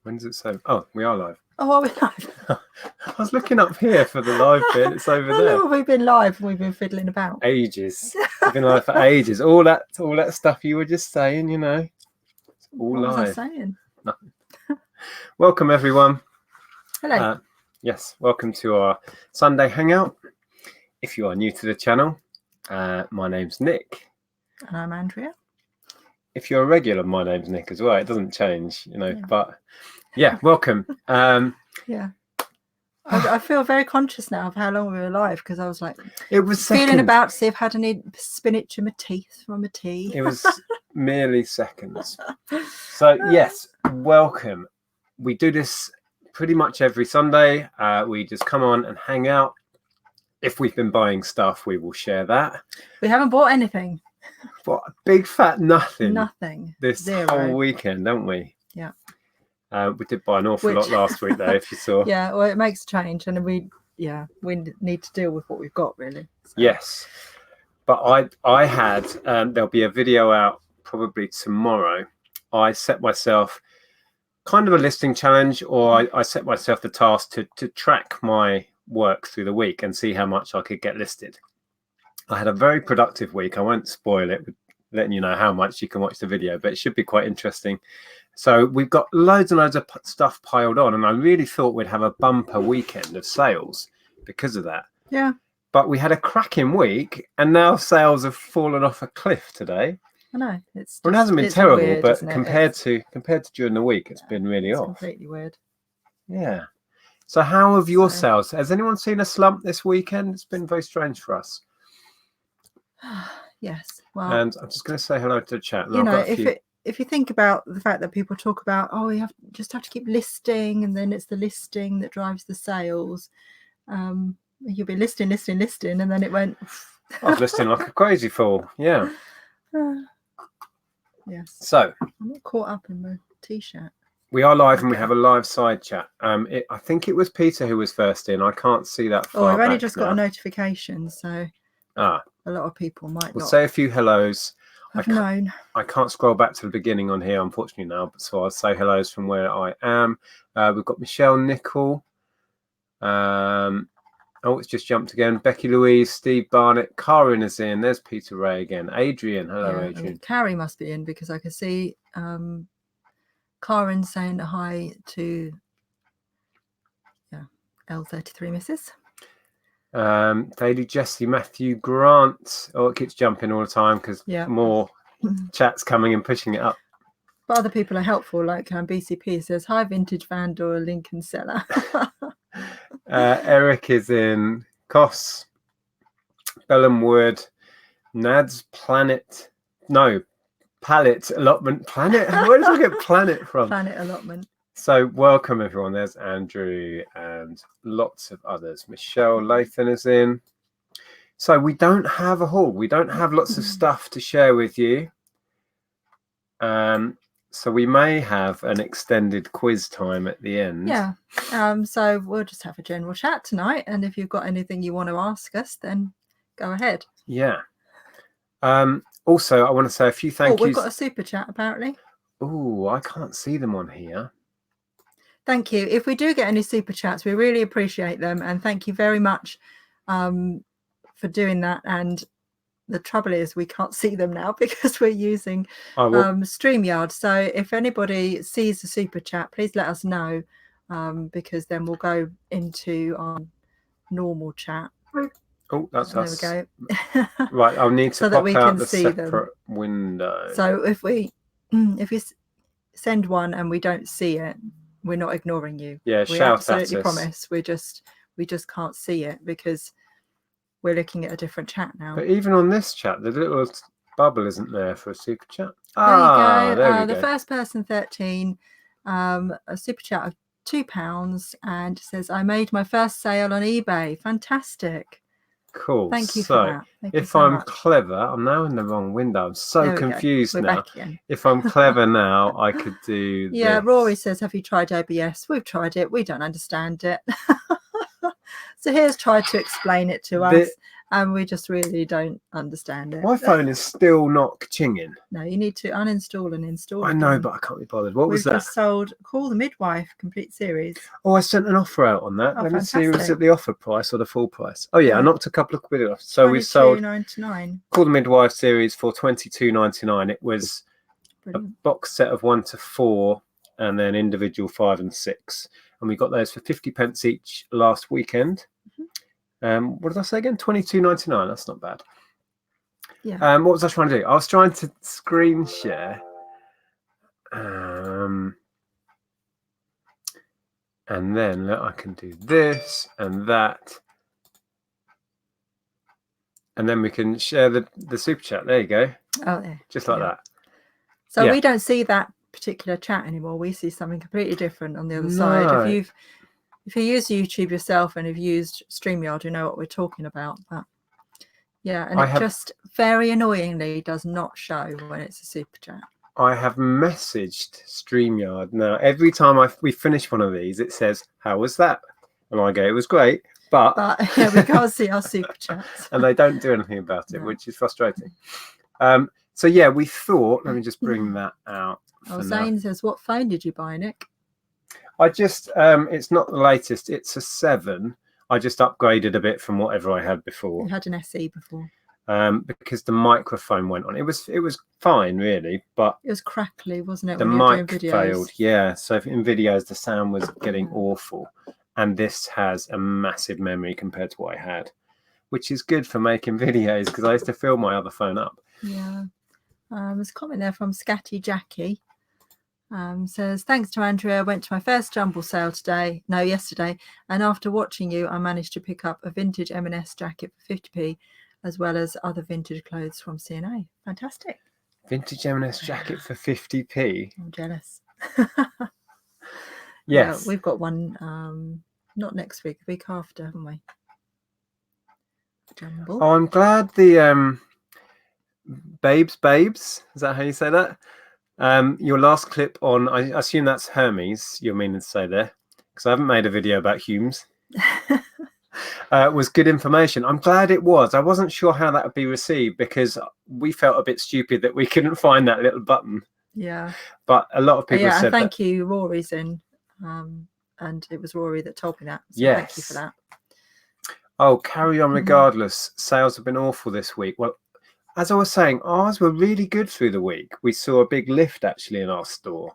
When does it say? Oh, we are live. Oh, are we live? I was looking up here for the live bit. It's over How there. long have we been live and we've been fiddling about? Ages. We've been live for ages. All that stuff you were just saying, you know. It's all what live. was I saying? Nothing. Welcome, everyone. Hello. Yes, welcome to our Sunday Hangout. If you are new to the channel, my name's Nick. And I'm Andrea. If you're a regular, my name's Nick as well. It doesn't change, you know, but yeah, welcome. Yeah. I feel very conscious now of how long we were live because I was like, it was feeling about to see if I had any spinach in my teeth from a tea. It was merely seconds. So yes, welcome. We do this pretty much every Sunday. We just come on and hang out. If we've been buying stuff, we will share that. We haven't bought anything. What a big fat nothing. Nothing. This Zero. whole weekend, don't we? Yeah. We did buy an awful lot last week, though, if you saw. Yeah, well, it makes a change, and we need to deal with what we've got, really. So. Yes, but I had there'll be a video out probably tomorrow. I set myself kind of a listing challenge, or I set myself the task to track my work through the week and see how much I could get listed. I had a very productive week. I won't spoil it with letting you know how much. You can watch the video, but it should be quite interesting. So we've got loads and loads of stuff piled on, and I really thought we'd have a bumper weekend of sales because of that. Yeah. But we had a cracking week, and now sales have fallen off a cliff today. I know. It hasn't been terrible, weird, but compared to during the week, it's been really off. Completely weird. Yeah. So how have your sales? Has anyone seen a slump this weekend? It's been very strange for us. Yes. Well, and I'm just going to say hello to the chat. You know, if you think about the fact that people talk about, oh, you just have to keep listing, and then it's the listing that drives the sales. You'll be listing, and then it went. I was listing like a crazy fool. Yeah. Yes. So I'm not caught up in the t-shirt. We are live, and we have a live side chat. I think it was Peter who was first in. I can't see that far. Oh, I've only just got a notification, so a lot of people might we'll not say a few hellos. have known. I can't scroll back to the beginning on here, unfortunately, now, but so I'll say hellos from where I am. We've got Michelle Nicol. Oh, it's just jumped again. Becky Louise, Steve Barnett, Karen is in. There's Peter Ray again. Adrian, hello, Adrian. Carrie must be in because I can see Karen saying hi to L33 Mrs. Daily Jesse, Matthew Grant. Oh, it keeps jumping all the time because more chats coming and pushing it up. But other people are helpful, like BCP says, hi, Vintage Vandal, Lincoln Seller. Eric is in. Koss, Bellham Wood, Nad's Planet. No, Palette Allotment. Planet? Where did I get Planet from? Planet Allotment. So welcome, everyone. There's Andrew and lots of others. Michelle Lathan is in. So we don't have a haul. We don't have lots of stuff to share with you. So we may have an extended quiz time at the end. Yeah. So we'll just have a general chat tonight. And if you've got anything you want to ask us, then go ahead. Yeah. Also, I want to say a few thank yous. We've got a super chat, apparently. Oh, I can't see them on here. Thank you. If we do get any super chats, we really appreciate them. And thank you very much for doing that. And the trouble is we can't see them now because we're using StreamYard. So if anybody sees the super chat, please let us know because then we'll go into our normal chat. Oh, that's us. There we go. Right, I'll need to so pop that we out can the see separate them. window. So if you send one and we don't see it, we're not ignoring you. Yeah, we shout at us. Absolutely promise. We just can't see it because we're looking at a different chat now. But even on this chat, the little bubble isn't there for a super chat. There you go. There we the go. first person, 13, a super chat of £2, and says, I made my first sale on eBay. Fantastic. Cool. Thank you for that. Thank if I'm clever, I'm now in the wrong window. I'm so confused now. Back again. If I'm clever now, I could do Yeah, this. Rory says, have you tried OBS? We've tried it. We don't understand it. So here's tried to explain it to us. and we just really don't understand it. My phone is still not chinging. No, you need to uninstall and install. I know, but I can't be bothered. What was that? We've just sold Call the Midwife complete series. Oh, I sent an offer out on that. Oh, Let me see, was fantastic. it the offer price or the full price? Oh yeah, I Yeah. knocked a couple of quid off. So we sold $22.99. Call the Midwife series for $22.99. It was Brilliant. a box set of 1 to 4 and then individual 5 and 6. And we got those for 50p each last weekend. What did I say again? $22.99. That's not bad. Yeah. What was I trying to do? I was trying to screen share. And then I can do this and that. And then we can share the super chat. There you go. Oh, yeah. Just like that. So Yeah. we don't see that particular chat anymore. We see something completely different on the other side. If you use YouTube yourself and have used StreamYard, you know what we're talking about. But yeah, and it just very annoyingly does not show when it's a super chat. I have messaged StreamYard now. Every time we finish one of these, it says, "How was that?" And I go, "It was great." But yeah, we can't see our super chats. And they don't do anything about it, which is frustrating. So yeah, we thought, let me just bring that out. Zane says, what phone did you buy, Nick? I just, it's not the latest. It's a 7. I just upgraded a bit from whatever I had before. You had an SE before. Because the microphone went on. It was fine, really, but it was crackly, wasn't it? The mic failed. Yeah, so in videos the sound was getting awful, and this has a massive memory compared to what I had, which is good for making videos because I used to fill my other phone up. Yeah. There's a comment there from Scatty Jackie. Says, thanks to Andrea, I went to my first jumble sale yesterday, and after watching you, I managed to pick up a vintage M&S jacket for 50p, as well as other vintage clothes from C&A. Fantastic. Vintage M&S jacket for 50p. I'm jealous. Yes. Yeah, we've got one, not next week, the week after, haven't we? Jumble. Oh, I'm glad the babes, is that how you say that? Your last clip on, I assume that's Hermes, you're meaning to say there, because I haven't made a video about Humes. Was good information. I'm glad it was. I wasn't sure how that would be received because we felt a bit stupid that we couldn't find that little button. Yeah. But a lot of people said thank you, Rory's in. And it was Rory that told me that. So yes. Thank you for that. Oh, carry on regardless. Sales have been awful this week. Well, as I was saying, ours were really good through the week. We saw a big lift actually in our store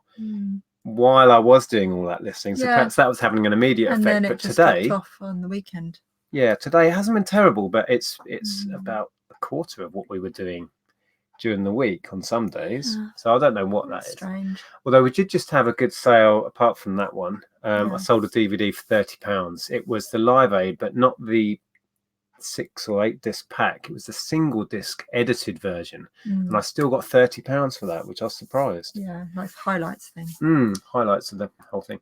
while I was doing all that listing. So perhaps that was having an immediate effect. Then but it just today, dropped off on the weekend. Yeah, today it hasn't been terrible, but it's about a quarter of what we were doing during the week on some days. So I don't know what that is. Strange. Although we did just have a good sale apart from that one. I sold a DVD for £30. It was the Live Aid, but not the 6 or 8 disc pack. It was the single disc edited version, and I still got £30 for that, which I was surprised. Yeah, like highlights thing. Highlights of the whole thing.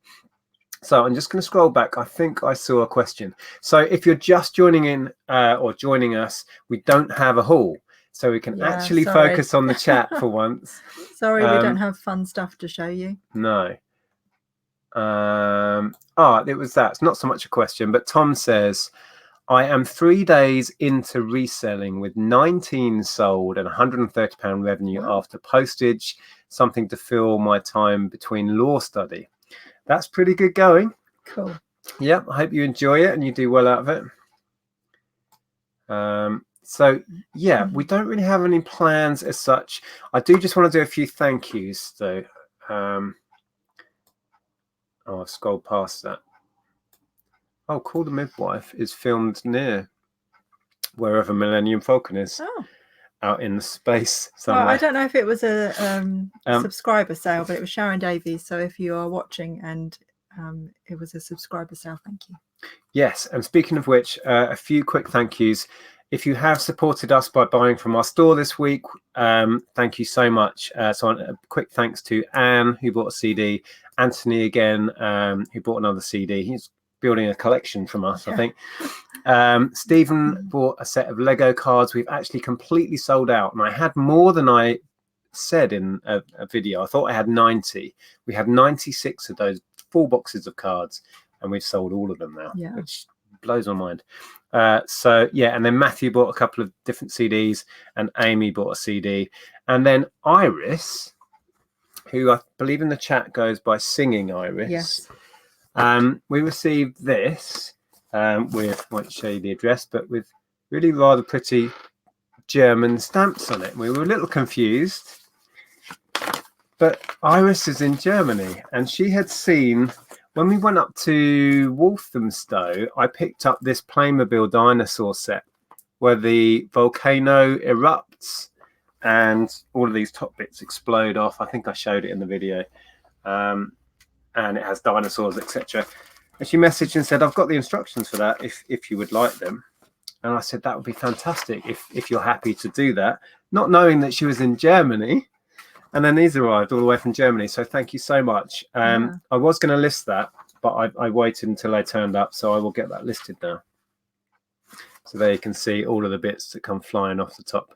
So I'm just going to scroll back. I think I saw a question. So if you're just joining in or joining us, we don't have a haul, so we can actually focus on the chat for once. Sorry, we don't have fun stuff to show you. No. It was that. It's not so much a question, but Tom says, I am 3 days into reselling with 19 sold and £130 revenue after postage, something to fill my time between law study. That's pretty good going. Cool. Yep, I hope you enjoy it and you do well out of it. So yeah, we don't really have any plans as such. I do just want to do a few thank yous though. I've scrolled past that. Oh, Call the Midwife is filmed near wherever Millennium Falcon is. Out in the space somewhere. Well, I don't know if it was a subscriber sale, but it was Sharon Davies. So if you are watching and it was a subscriber sale, thank you. Yes, and speaking of which, a few quick thank yous. If you have supported us by buying from our store this week, thank you so much. So a quick thanks to Anne, who bought a CD, Anthony again, who bought another CD. He's building a collection from us, I think. Stephen bought a set of Lego cards. We've actually completely sold out, and I had more than I said in a video. I thought I had 90. We have 96 of those full boxes of cards, and we've sold all of them now, which blows my mind. So yeah, and then Matthew bought a couple of different CDs, and Amy bought a CD, and then Iris, who I believe in the chat goes by Singing Iris. Yes. We received this with, I won't show you the address, but with really rather pretty German stamps on it. We were a little confused, but Iris is in Germany, and she had seen, when we went up to Walthamstow, I picked up this Playmobil dinosaur set where the volcano erupts and all of these top bits explode off. I think I showed it in the video. And it has dinosaurs, etc. And she messaged and said, I've got the instructions for that if you would like them. And I said, that would be fantastic if you're happy to do that, not knowing that she was in Germany. And then these arrived all the way from Germany. So thank you so much. I was going to list that, but I waited until they turned up. So I will get that listed now. So there you can see all of the bits that come flying off the top.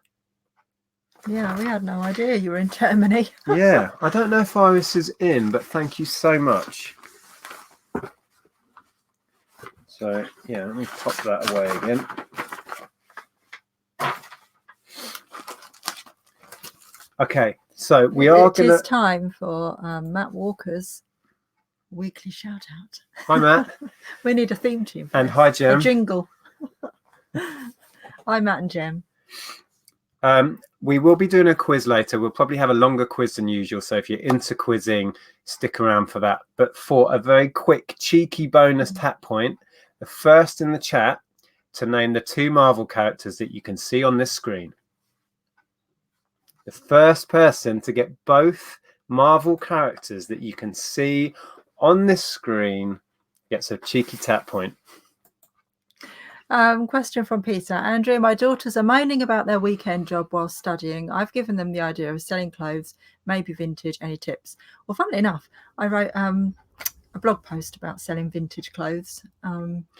Yeah, we had no idea you were in Germany. Yeah, I don't know if Iris is in, but thank you so much. So yeah, let me pop that away again. Okay, so we are going to... It is time for Matt Walker's weekly shout out. Hi, Matt. We need a theme tune. And hi, Jem. A jingle. Hi, Matt and Jem. We will be doing a quiz later. We'll probably have a longer quiz than usual. So if you're into quizzing, stick around for that. But for a very quick, cheeky bonus tap point, the first in the chat to name the 2 Marvel characters that you can see on this screen. The first person to get both Marvel characters that you can see on this screen gets a cheeky tap point. Question from Peter. Andrea, my daughters are moaning about their weekend job while studying. I've given them the idea of selling clothes, maybe vintage. Any tips? Well, funnily enough, I wrote a blog post about selling vintage clothes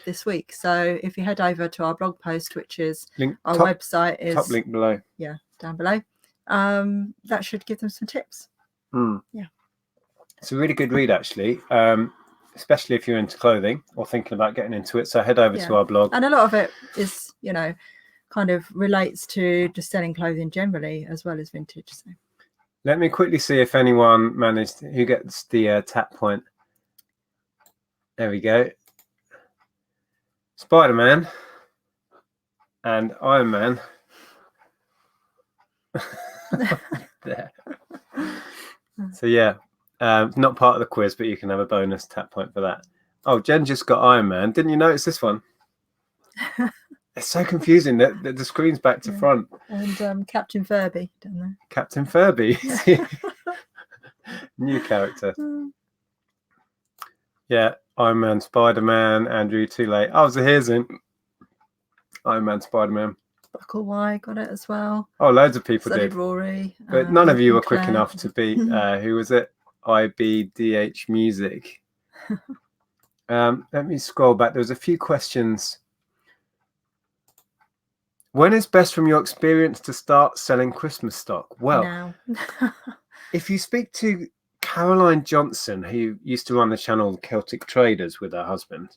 this week. So if you head over to our blog post, which is our website, is top link below. Yeah, down below. That should give them some tips. Yeah, it's a really good read, actually. Especially if you're into clothing or thinking about getting into it. So head over to our blog. And a lot of it is, you know, kind of relates to just selling clothing generally as well as vintage. So let me quickly see if anyone managed, who gets the tap point. There we go. Spider-Man and Iron Man. There. So yeah. Not part of the quiz, but you can have a bonus tap point for that. Oh, Jen just got Iron Man. Didn't you notice this one? It's so confusing that the screen's back to front. And Captain Furby, don't they? Captain Furby. New character. Yeah, Iron Man, Spider-Man, Andrew, too late. Oh, so here's in Iron Man, Spider-Man. Buckle Y got it as well. Oh, loads of people so did. Rory. But none of you were quick enough to beat, who was it? IBDH Music. Let me scroll back. There was a few questions. When is best from your experience to start selling Christmas stock? Well, now. If you speak to Caroline Johnson, who used to run the channel Celtic Traders with her husband,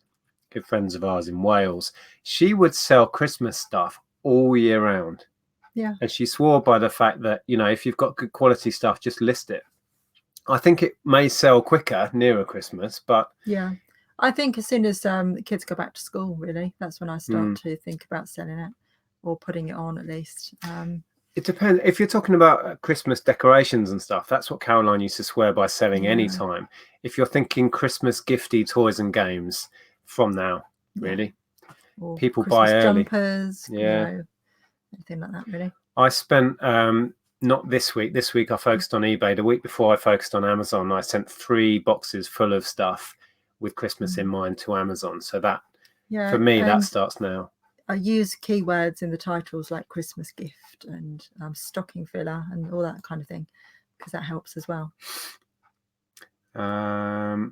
good friends of ours in Wales, she would sell Christmas stuff all year round. Yeah. And she swore by the fact that, you know, if you've got good quality stuff, just list it. I think it may sell quicker nearer Christmas, but yeah, I think as soon as the kids go back to school, really, that's when I start to think about selling it or putting it on at least. It depends. If you're talking about Christmas decorations and stuff, that's what Caroline used to swear by selling anytime. If you're thinking Christmas gifty toys and games, from now, really, or people Christmas buy early. Jumpers, you know, anything like that, really. I spent not this week. This week I focused on eBay. The week before I focused on Amazon. I sent 3 boxes full of stuff with Christmas in mind to Amazon. So that, for me, that starts now. I use keywords in the titles like Christmas gift and stocking filler and all that kind of thing, because that helps as well. How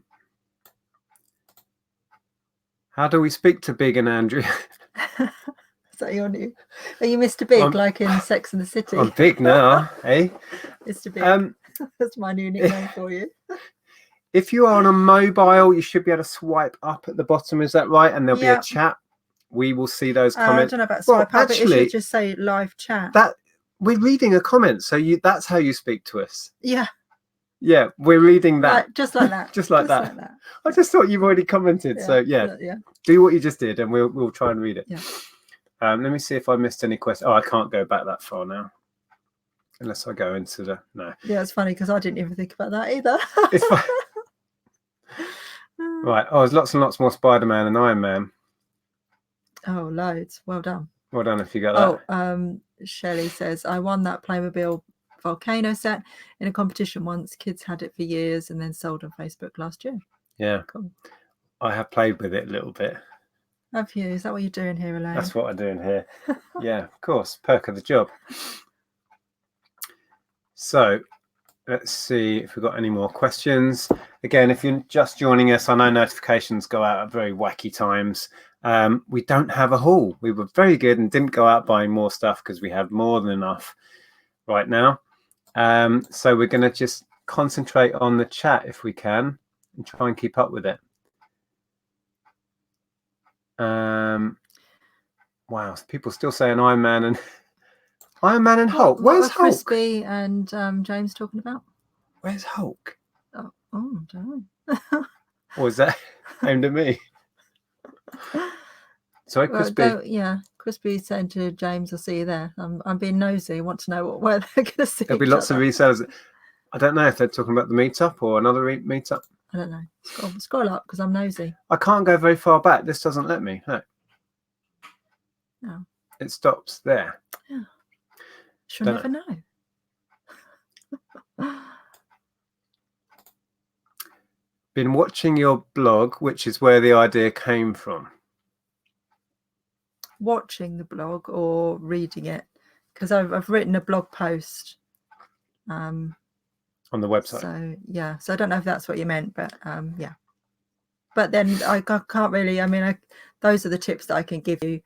do we speak to Big and Andrea? Is that your new? Are you Mr. Big, like in Sex and the City? I'm big now, eh? Mr. Big. That's my new nickname for you. If you are on a mobile, you should be able to swipe up at the bottom. Is that right? And there'll be a chat we will see those I comments. don't know about Well, swipe up, but it actually, should just say live chat. that we're reading a comment, so that's how you speak to us. Yeah. Yeah, we're reading that. Like, just like that. Just like that. I just thought you've already commented. Yeah. So yeah, do what you just did, and we'll try and read it. Yeah. Let me see if I missed any questions. Oh, I can't go back that far now, unless I go into the no. Yeah, it's funny because I didn't even think about that either. It's fine. Right. Oh, there's lots and lots more Spider-Man and Iron Man. Oh, loads. Well done. Well done if you got that. Oh, Shelley says, I won that Playmobil volcano set in a competition once. Kids had it for years and then sold on Facebook last year. Yeah. Cool. I have played with it a little bit. Have you? Is that what you're doing here, Elaine? That's what I'm doing here. Yeah, of course. Perk of the job. So let's see if we've got any more questions. Again, if you're just joining us, I know notifications go out at very wacky times. We don't have a haul. We were very good and didn't go out buying more stuff because we have more than enough right now. So we're going to just concentrate on the chat if we can and try and keep up with it. Wow, people still saying Iron Man and Hulk. Where's Hulk? Crispy and James talking about? Where's Hulk? Oh, I don't know. Or is that aimed at me? Sorry, Crispy. Crispy saying to James, I'll see you there. I'm being nosy. I want to know where they're going to see. There'll be lots of resellers. I don't know if they're talking about the meetup or another meetup. I don't know. Scroll up because I'm nosy. I can't go very far back. This doesn't let me. No. No. It stops there. Yeah. She'll never know. Been watching your blog, which is where the idea came from. Watching the blog or reading it? Because I've written a blog post. On the website. So yeah. So I don't know if that's what you meant, but yeah. But then I can't really. I mean, those are the tips that I can give you.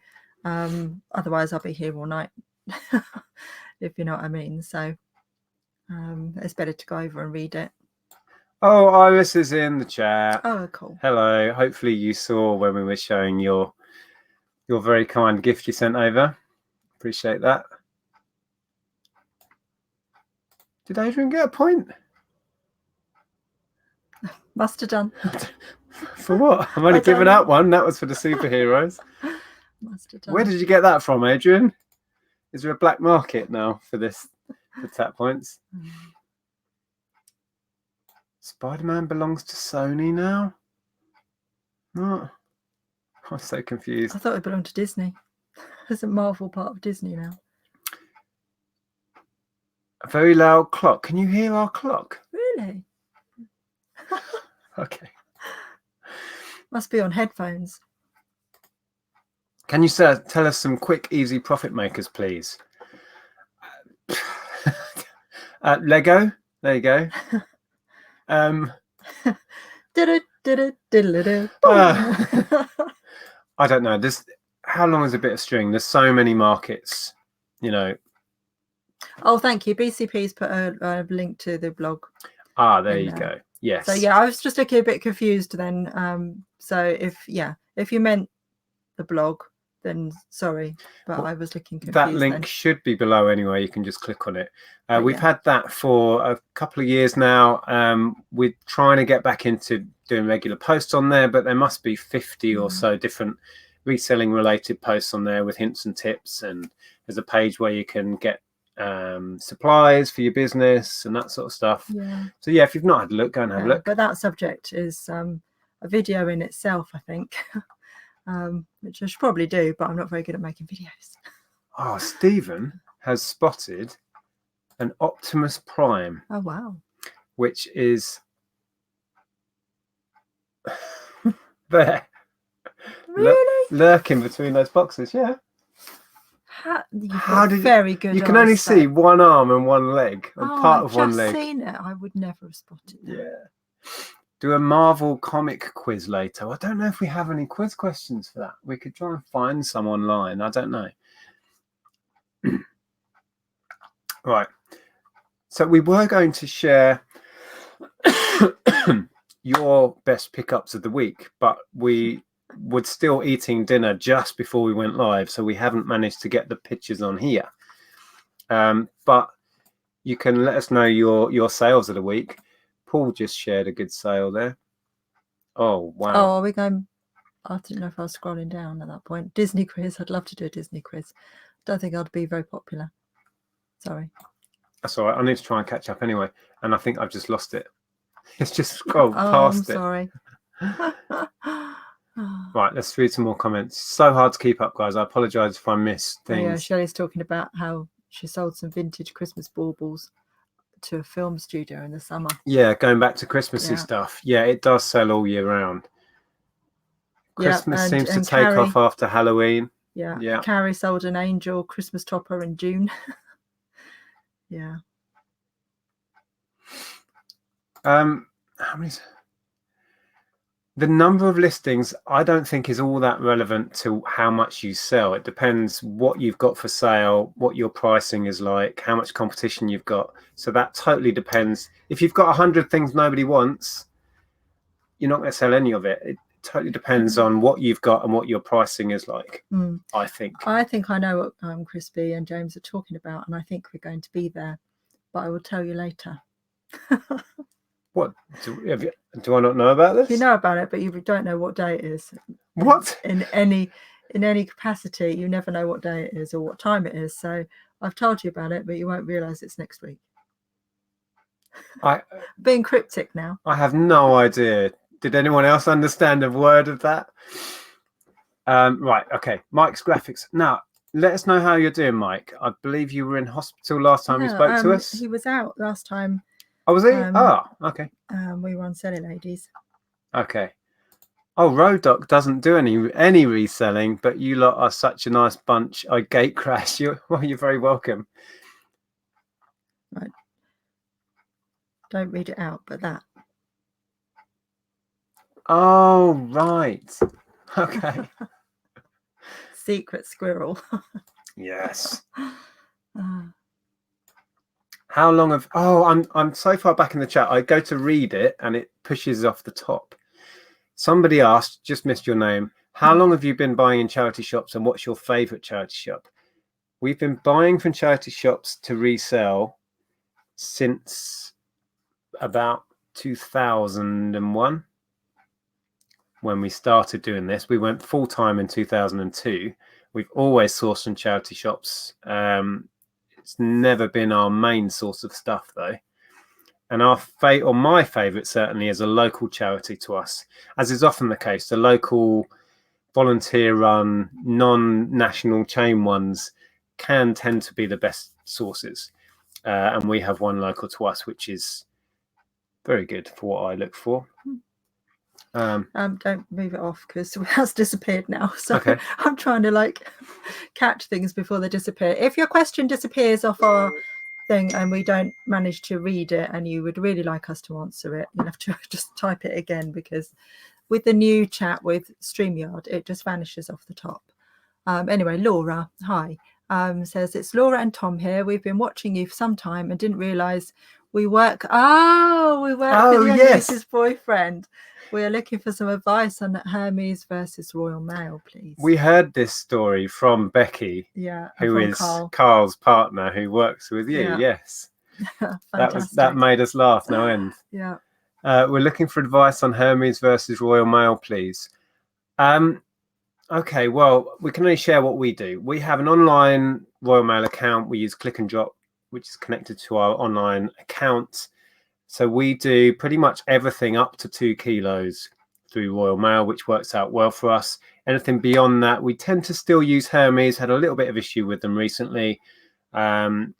Otherwise, I'll be here all night. If you know what I mean. So it's better to go over and read it. Oh, Iris is in the chat. Oh, cool. Hello. Hopefully you saw when we were showing your very kind gift you sent over. Appreciate that. Did Adrian get a point? Must have done. For what? I'm only giving out one. That was for the superheroes. Must have done. Where did you get that from, Adrian? Is there a black market now for tap points? Spider-Man belongs to Sony now? What? I'm so confused. I thought it belonged to Disney. Isn't Marvel part of Disney now? A very loud clock. Can you hear our clock? Really? Okay. Must be on headphones. Can you tell us some quick, easy profit makers, please? Lego. There you go. I don't know. How long is a bit of string? There's so many markets, you know. Oh, thank you. BCP's put a link to the blog. Ah, there you go. Yes. So yeah, I was just looking a bit confused then. So if you meant the blog, then sorry, but I was looking confused. That link should be below anyway. You can just click on it. We've had that for a couple of years now. We're trying to get back into doing regular posts on there, but there must be 50 or so different reselling related posts on there with hints and tips. And there's a page where you can get supplies for your business and that sort of stuff. Yeah. So yeah, if you've not had a look, go and have a look. But that subject is a video in itself, I think. Which I should probably do, but I'm not very good at making videos. Oh, Stephen has spotted an Optimus Prime. Oh, wow. Which is there. Really? Lurking between those boxes, yeah. How did very good. You can only see one arm and one leg, and part of one leg. I've just seen it. I would never have spotted that. Yeah. Do a Marvel comic quiz later. I don't know if we have any quiz questions for that. We could try and find some online. I don't know. Right. So we were going to share your best pickups of the week, but we we're still eating dinner just before we went live, so we haven't managed to get the pictures on here. But you can let us know your sales of the week. Paul just shared a good sale there. Oh, wow. Oh, are we going? I didn't know if I was scrolling down at that point. Disney quiz. I'd love to do a Disney quiz. Don't think I'd be very popular. Sorry. That's all right. I need to try and catch up anyway. And I think I've just lost it. It's just scrolled Oh, past I'm it. sorry. Right, let's read some more comments. So hard to keep up, guys. I apologise if I miss things. Oh, yeah, Shelley's talking about how she sold some vintage Christmas baubles to a film studio in the summer. Yeah, going back to Christmassy stuff. Yeah, it does sell all year round. Christmas seems to take off after Halloween. Yeah. Carrie sold an angel Christmas topper in June. Yeah. How many? The number of listings, I don't think is all that relevant to how much you sell. It depends what you've got for sale, what your pricing is like, how much competition you've got. So that totally depends. If you've got 100 things nobody wants, you're not going to sell any of it. It totally depends on what you've got and what your pricing is like, I think. I think I know what Crispy and James are talking about, and I think we're going to be there, but I will tell you later. What? Do I not know about this? You know about it, but you don't know what day it is. What? In any capacity, you never know what day it is or what time it is. So I've told you about it, but you won't realise it's next week. Being cryptic now. I have no idea. Did anyone else understand a word of that? Right, okay. Mike's Graphics. Now, let us know how you're doing, Mike. I believe you were in hospital last time you spoke to us. He was out last time. Oh, was he? Okay. We were on Selling Ladies. Okay. Oh, Road Doc doesn't do any reselling, but you lot are such a nice bunch. I gate crash. You're very welcome. Right. Don't read it out, but that. Oh, right. Okay. Secret squirrel. Yes. How long have? Oh, I'm so far back in the chat. I go to read it and it pushes off the top. Somebody asked, just missed your name. How long have you been buying in charity shops, and what's your favourite charity shop? We've been buying from charity shops to resell since about 2001. When we started doing this, we went full time in 2002. We've always sourced from charity shops. It's never been our main source of stuff, though. And my favourite certainly is a local charity to us, as is often the case. The local volunteer-run, non-national chain ones can tend to be the best sources. And we have one local to us, which is very good for what I look for. Don't move it off because it has disappeared now. So okay. I'm trying to catch things before they disappear. If your question disappears off our thing and we don't manage to read it and you would really like us to answer it, you'll have to just type it again, because with the new chat with StreamYard, it just vanishes off the top. Anyway, Laura, hi, says, it's Laura and Tom here. We've been watching you for some time and didn't realise we work. We work with your niece's boyfriend. We are looking for some advice on Hermes versus Royal Mail, please. We heard this story from Becky, who is Carl's partner, who works with you. Yeah. Yes, that made us laugh no end. Yeah. We're looking for advice on Hermes versus Royal Mail, please. Okay, well, we can only share what we do. We have an online Royal Mail account. We use Click and Drop, which is connected to our online account. So we do pretty much everything up to 2 kilos through Royal Mail, which works out well for us. Anything beyond that, we tend to still use Hermes. Had a little bit of issue with them recently. Apart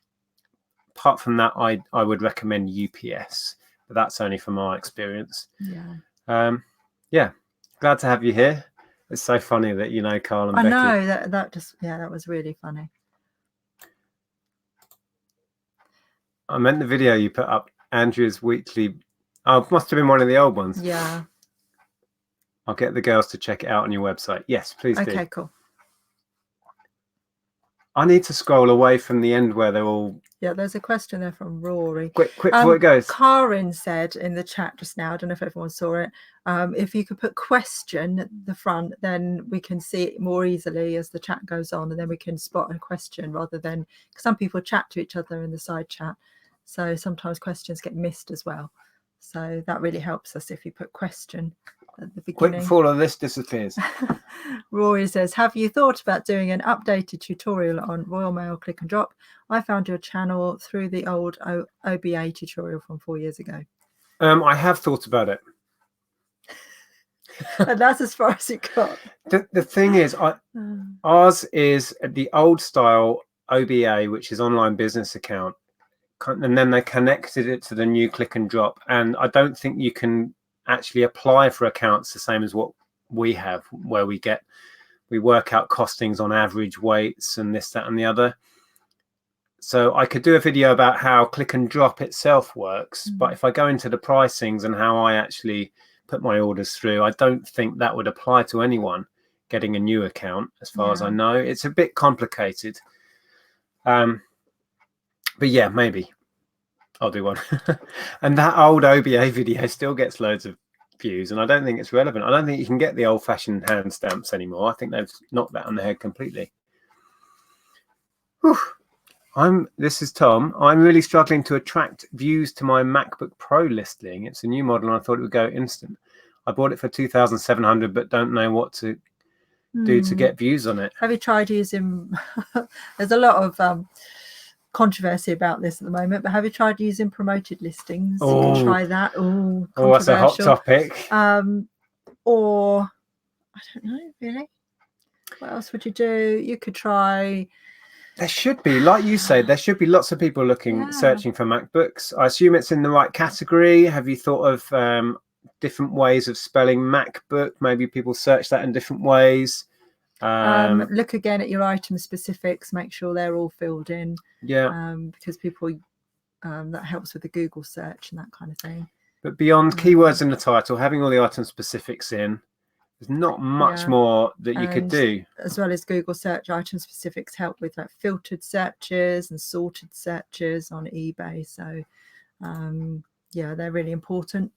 from that, I would recommend UPS, but that's only from our experience. Yeah. Glad to have you here. It's so funny that you know Carl and Becky. I know that was really funny. I meant the video you put up. Andrea's weekly. Oh, it must have been one of the old ones. Yeah. I'll get the girls to check it out on your website. Yes, please do. Okay, cool. I need to scroll away from the end where they're all. Yeah, there's a question there from Rory. Quick before it goes. Karin said in the chat just now, I don't know if everyone saw it, if you could put question at the front, then we can see it more easily as the chat goes on, and then we can spot a question rather than, because some people chat to each other in the side chat. So sometimes questions get missed as well. So that really helps us if you put question at the beginning. Quick before all of this disappears. Rory says, have you thought about doing an updated tutorial on Royal Mail click and drop? I found your channel through the old OBA tutorial from 4 years ago. I have thought about it. And that's as far as it got. The thing is, ours is the old style OBA, which is online business account. And then they connected it to the new click and drop. And I don't think you can actually apply for accounts the same as what we have, where we work out costings on average weights and this, that, and the other. So I could do a video about how click and drop itself works, but if I go into the pricings and how I actually put my orders through, I don't think that would apply to anyone getting a new account, as far as I know. It's a bit complicated. But yeah, maybe I'll do one. And that old OBA video still gets loads of views, and I don't think it's relevant. I don't think you can get the old-fashioned hand stamps anymore. I think they've knocked that on the head completely. Whew. This is Tom. I'm really struggling to attract views to my MacBook Pro listing. It's a new model, and I thought it would go instant. I bought it for 2,700, but don't know what to do to get views on it. Have you tried using? There's a lot of controversy about this at the moment, but have you tried using promoted listings? You can try that. Oh, that's a hot topic. Or I don't know, really. What else would you do? You could try. There should be, like you say, there should be lots of people searching for MacBooks. I assume it's in the right category. Have you thought of different ways of spelling MacBook? Maybe people search that in different ways. Look again at your item specifics, make sure they're all filled in. Because people that helps with the Google search and that kind of thing. But beyond keywords in the title, having all the item specifics in, there's not much more that you could do. As well as Google search, item specifics help with like filtered searches and sorted searches on eBay. So they're really important.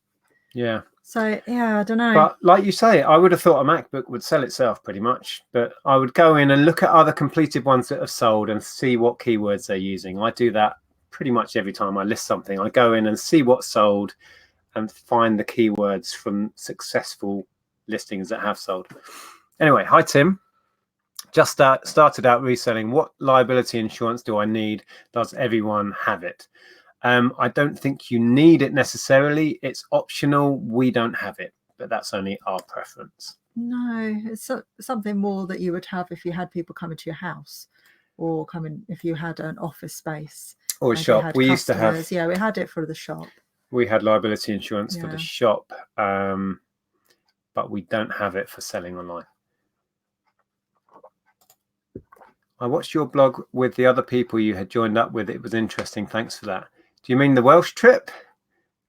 So I don't know, but like you say, I would have thought a MacBook would sell itself pretty much, but I would go in and look at other completed ones that have sold and see what keywords they're using. I do that pretty much every time I list something. I go in and see what's sold and find the keywords from successful listings that have sold. Anyway, hi Tim. Just started out reselling. What liability insurance do I need? Does everyone have it? I don't think you need it necessarily. It's optional. We don't have it, but that's only our preference. No, it's something more that you would have if you had people coming to your house, or if you had an office space or a shop. We used to have. Yeah, we had it for the shop. We had liability insurance for the shop, but we don't have it for selling online. I watched your blog with the other people you had joined up with. It was interesting. Thanks for that. Do you mean the Welsh trip?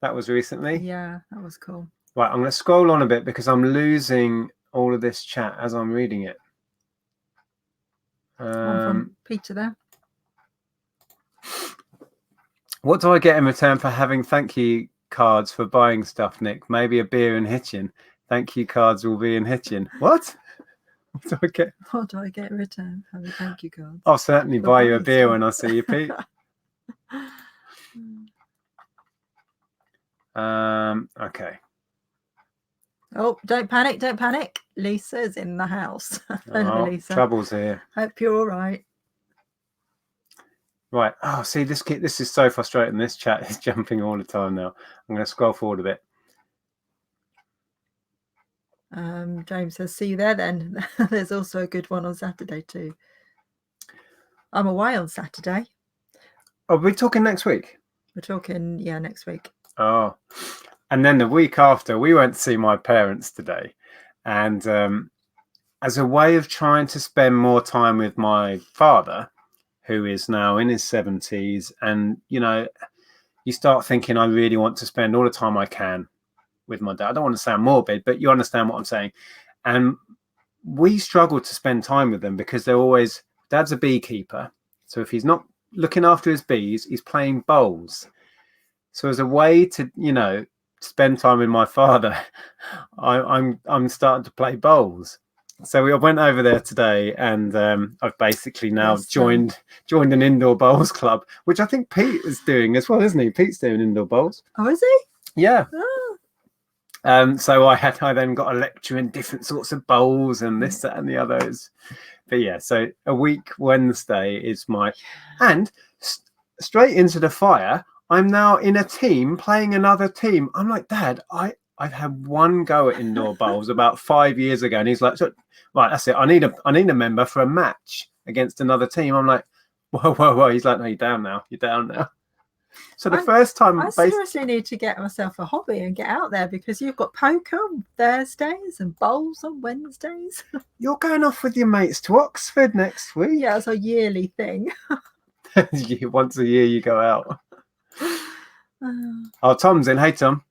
That was recently? Yeah, that was cool. Right, I'm going to scroll on a bit because I'm losing all of this chat as I'm reading it. One from Peter there. What do I get in return for having thank you cards for buying stuff, Nick? Maybe a beer in Hitchin. Thank you cards will be in Hitchin. What? What do I get? What do I get in return for having thank you cards? I'll certainly buy you a beer when I see you, Pete. Okay. Oh, don't panic. Lisa's in the house. Hello, Lisa. Trouble's here. Hope you're all right. Right. Oh, see, this is so frustrating. This chat is jumping all the time now. I'm going to scroll forward a bit. James says, see you there then. There's also a good one on Saturday too. I'm away on Saturday. Are we talking next week? We're talking, next week. Oh, and then the week after, we went to see my parents today. And as a way of trying to spend more time with my father, who is now in his 70s, and, you start thinking, I really want to spend all the time I can with my dad. I don't want to sound morbid, but you understand what I'm saying. And we struggle to spend time with them because they're always Dad's a beekeeper, so if he's not looking after his bees, he's playing bowls. So as a way to, you know, spend time with my father, I'm starting to play bowls. So we went over there today, and I've basically now joined an indoor bowls club, which I think Pete is doing as well, isn't he? Pete's doing indoor bowls. Oh, is he? Yeah. Oh. So I then got a lecture in different sorts of bowls and this, that, and the others. But yeah, so a week Wednesday is and straight into the fire. I'm now in a team playing another team. I'm like, Dad, I've had one go at indoor bowls about 5 years ago, and he's like, so, right, that's it. I need a member for a match against another team. I'm like, whoa. He's like, no, you're down now. You're down now. So the first time I seriously need to get myself a hobby and get out there, because you've got poker on Thursdays and bowls on Wednesdays. You're going off with your mates to Oxford next week. Yeah, it's a yearly thing. Once a year you go out. Oh, Tom's in. Hey, Tom.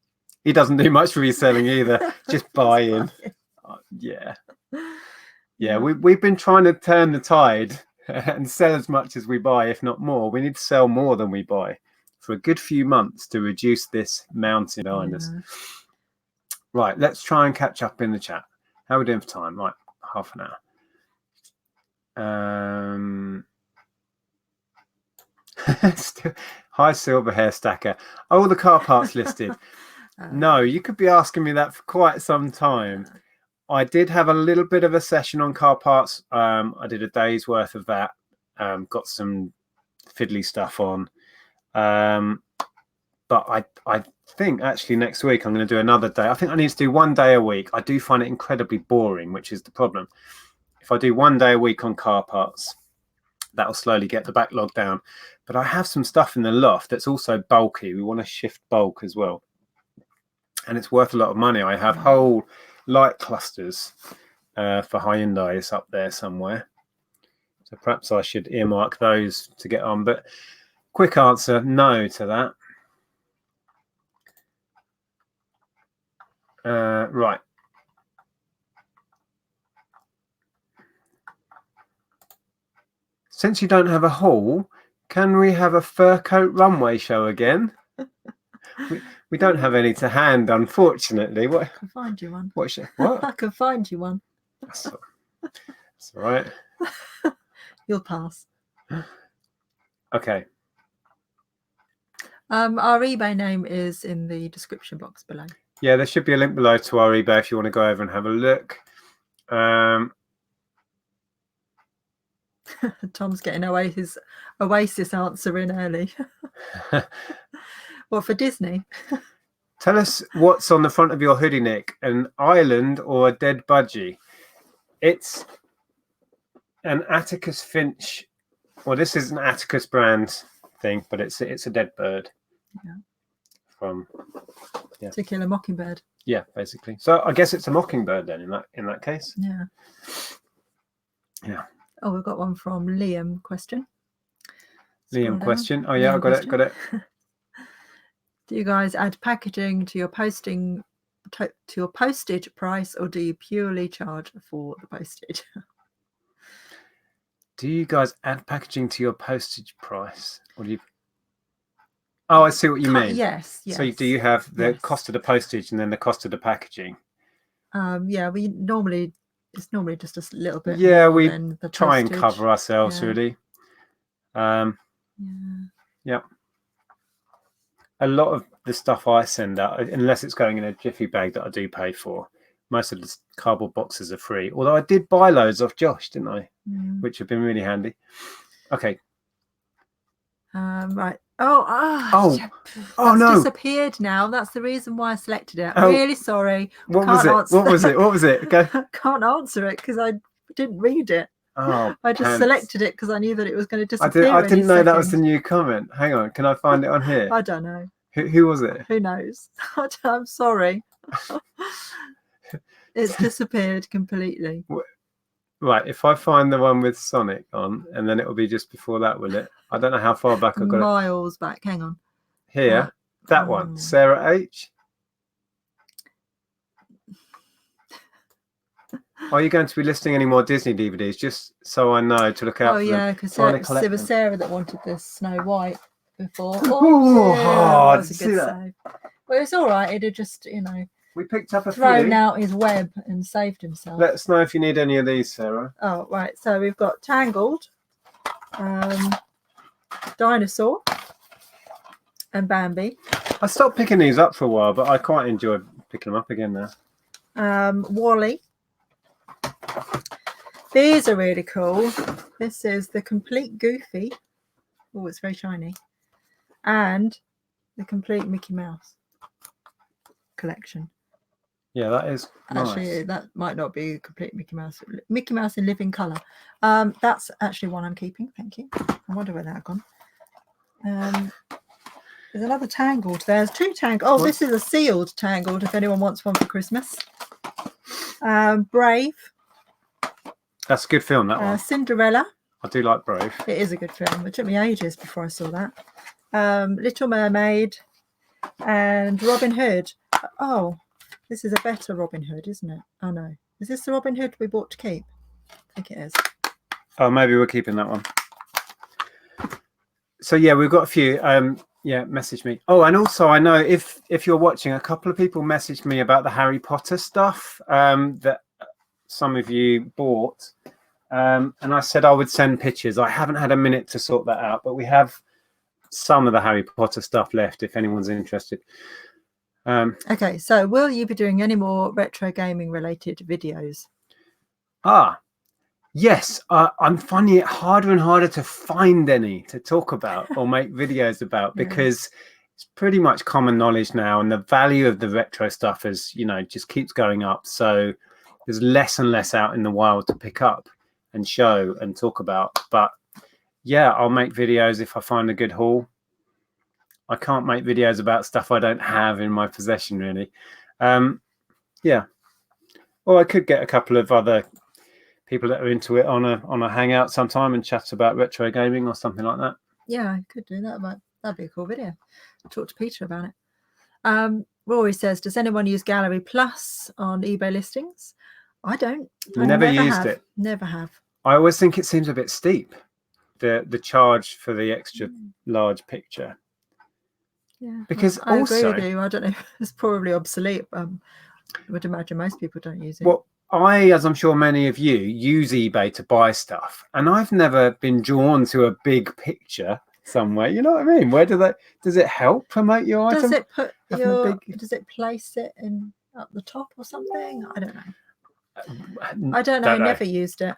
He doesn't do much reselling either. Just buying. Yeah. We've been trying to turn the tide and sell as much as we buy, if not more. We need to sell more than we buy for a good few months to reduce this mountain behind us. Right, let's try and catch up in the chat. How are we doing for time? Right, half an hour. Hi, Silver Hair Stacker. Oh, the car parts listed. No, you could be asking me that for quite some time. I did have a little bit of a session on car parts. I did a day's worth of that. Got some fiddly stuff on. But I think actually next week I'm going to do another day. I think I need to do 1 day a week. I do find it incredibly boring, which is the problem. If I do 1 day a week on car parts, that'll slowly get the backlog down. But I have some stuff in the loft that's also bulky. We want to shift bulk as well. And it's worth a lot of money. I have whole light clusters for Hyundais up there somewhere. So perhaps I should earmark those to get on. But quick answer, no to that. Right. Since you don't have a hall, can we have a fur coat runway show again? We don't have any to hand, unfortunately. What? I can find you one. What? I can find you one. That's all right. You'll pass. Okay. Our eBay name is in the description box below. Yeah, there should be a link below to our eBay if you want to go over and have a look. Tom's getting his Oasis answer in early. Well, for Disney. Tell us what's on the front of your hoodie, Nick. An island or a dead budgie? It's an Atticus Finch. Well, this is an Atticus brand thing, but it's a dead bird. Yeah. From To Kill a Mockingbird. Yeah, basically. So I guess it's a mockingbird then in that case. Yeah. Yeah. Oh, we've got one from Liam question. Liam question. Oh yeah, I got it. Do you guys add packaging to your postage price, or do you purely charge for the postage? Do you guys add packaging to your postage price, or do you? Oh, I see what you mean. Yes. So do you have the cost of the postage and then the cost of the packaging? Yeah, it's normally just a little bit. Yeah, more we than the try and postage. cover ourselves really. Yeah. A lot of the stuff I send out, unless it's going in a jiffy bag that I do pay for, most of the cardboard boxes are free. Although I did buy loads off Josh, didn't I? Which have been really handy. Okay. Right. That's no! Disappeared now. That's the reason why I selected it. I'm really sorry. What was it? Okay. I can't answer it because I didn't read it. Oh, I just selected it because I knew that it was going to disappear. I didn't know that was the new comment. Hang on, can I find it on here? I don't know. Who was it? Who knows? I'm sorry. It's disappeared completely. Right, if I find the one with Sonic on, and then it will be just before that, will it? I don't know how far back I got it. Miles back. Hang on. Here, that one. Sarah H. Are you going to be listing any more Disney DVDs? Just so I know to look out for yeah, them. because Trying to there collect was them. Sarah that wanted this Snow White before. Oh, that was did a you see good that? save. Well, it's all right. It had just, We picked up a thrown few. out his web and saved himself. Let us know if you need any of these, Sarah. Oh, right. So we've got Tangled, Dinosaur, and Bambi. I stopped picking these up for a while, but I quite enjoy picking them up again now. Wally. These are really cool. This is the Complete Goofy. Oh, it's very shiny. And the Complete Mickey Mouse collection. Yeah, that is Actually, nice. that might not be a complete Mickey Mouse. Mickey Mouse in living colour. That's actually one I'm keeping. Thank you. I wonder where that gone. There's another Tangled. There's two Tangled. Oh, this is a sealed Tangled if anyone wants one for Christmas. Brave. That's a good film, that one. Cinderella. I do like Brave. It is a good film. It took me ages before I saw that. Little Mermaid and Robin Hood. Oh, this is a better Robin Hood, isn't it? Oh, no. Is this the Robin Hood we bought to keep? I think it is. Oh, maybe we're keeping that one. So, yeah, we've got a few. Yeah, message me. Oh, and also I know if you're watching, a couple of people messaged me about the Harry Potter stuff that some of you bought. And I said I would send pictures. I haven't had a minute to sort that out, but we have some of the Harry Potter stuff left if anyone's interested. Okay, so will you be doing any more retro gaming related videos? Yes, I'm finding it harder and harder to find any to talk about or make videos about because it's pretty much common knowledge now, and the value of the retro stuff is, just keeps going up. So there's less and less out in the wild to pick up and show and talk about. But yeah, I'll make videos if I find a good haul. I can't make videos about stuff I don't have in my possession, really. Yeah. Or I could get a couple of other people that are into it on a hangout sometime and chat about retro gaming or something like that. Yeah, I could do that, but that'd be a cool video. Talk to Peter about it. Rory says, does anyone use Gallery Plus on eBay listings? I don't. I never used it. Never have. I always think it seems a bit steep, the charge for the extra large picture. Yeah, because I also, agree with you. I don't know. It's probably obsolete. I would imagine most people don't use it. Well, as I'm sure many of you, use eBay to buy stuff, and I've never been drawn to a big picture somewhere. You know what I mean? Where does it help promote your item? Does it put does it place it in up the top or something? I don't know. I don't know. I never used it.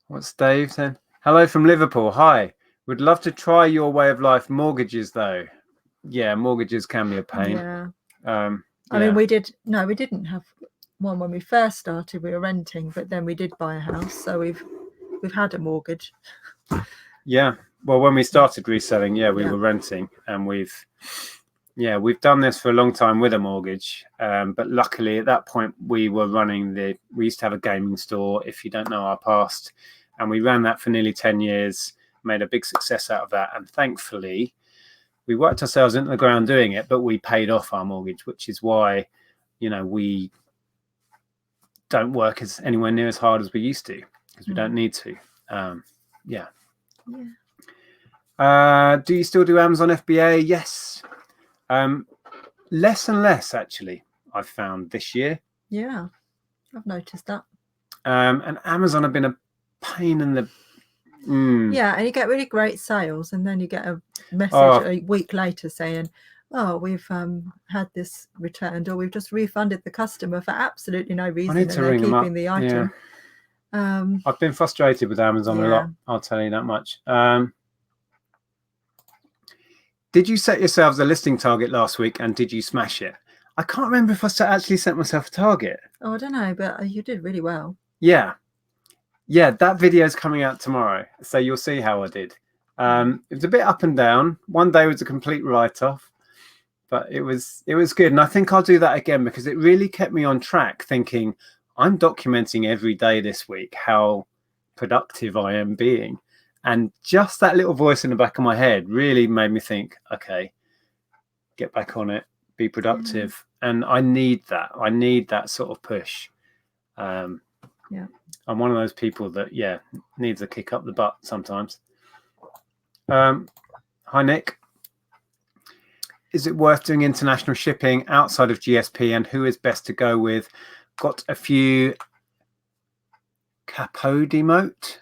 What's Dave saying? Hello from Liverpool. Hi. Would love to try your way of life. Mortgages, though. Yeah, mortgages can be a pain. Yeah. I mean, we didn't have one when we first started. We were renting, but then we did buy a house, so we've had a mortgage. Yeah. Well, when we started reselling, we were renting, and we've done this for a long time with a mortgage. But luckily, at that point, we were running we used to have a gaming store, if you don't know our past, and we ran that for nearly 10 years. Made a big success out of that, and thankfully we worked ourselves into the ground doing it, but we paid off our mortgage, which is why we don't work anywhere near as hard as we used to, because we don't need to. Do you still do Amazon FBA? Yes. Less and less, actually, I've found this year. Yeah, I've noticed that. And Amazon have been a pain in the Yeah, and you get really great sales, and then you get a message a week later saying, oh, we've had this returned, or we've just refunded the customer for absolutely no reason. I need to ring them up. The item. Yeah. I've been frustrated with Amazon a lot, I'll tell you that much. Did you set yourselves a listing target last week, and did you smash it? I can't remember if I actually set myself a target. Oh, I don't know, but you did really well. Yeah, that video is coming out tomorrow, so you'll see how I did. It was a bit up and down. One day was a complete write-off, but it was good. And I think I'll do that again, because it really kept me on track, thinking I'm documenting every day this week how productive I am being. And just that little voice in the back of my head really made me think, okay, get back on it, be productive. And I need that sort of push. Yeah, I'm one of those people that needs a kick up the butt sometimes. Hi Nick, is it worth doing international shipping outside of GSP, and who is best to go with? Got a few Capodimote,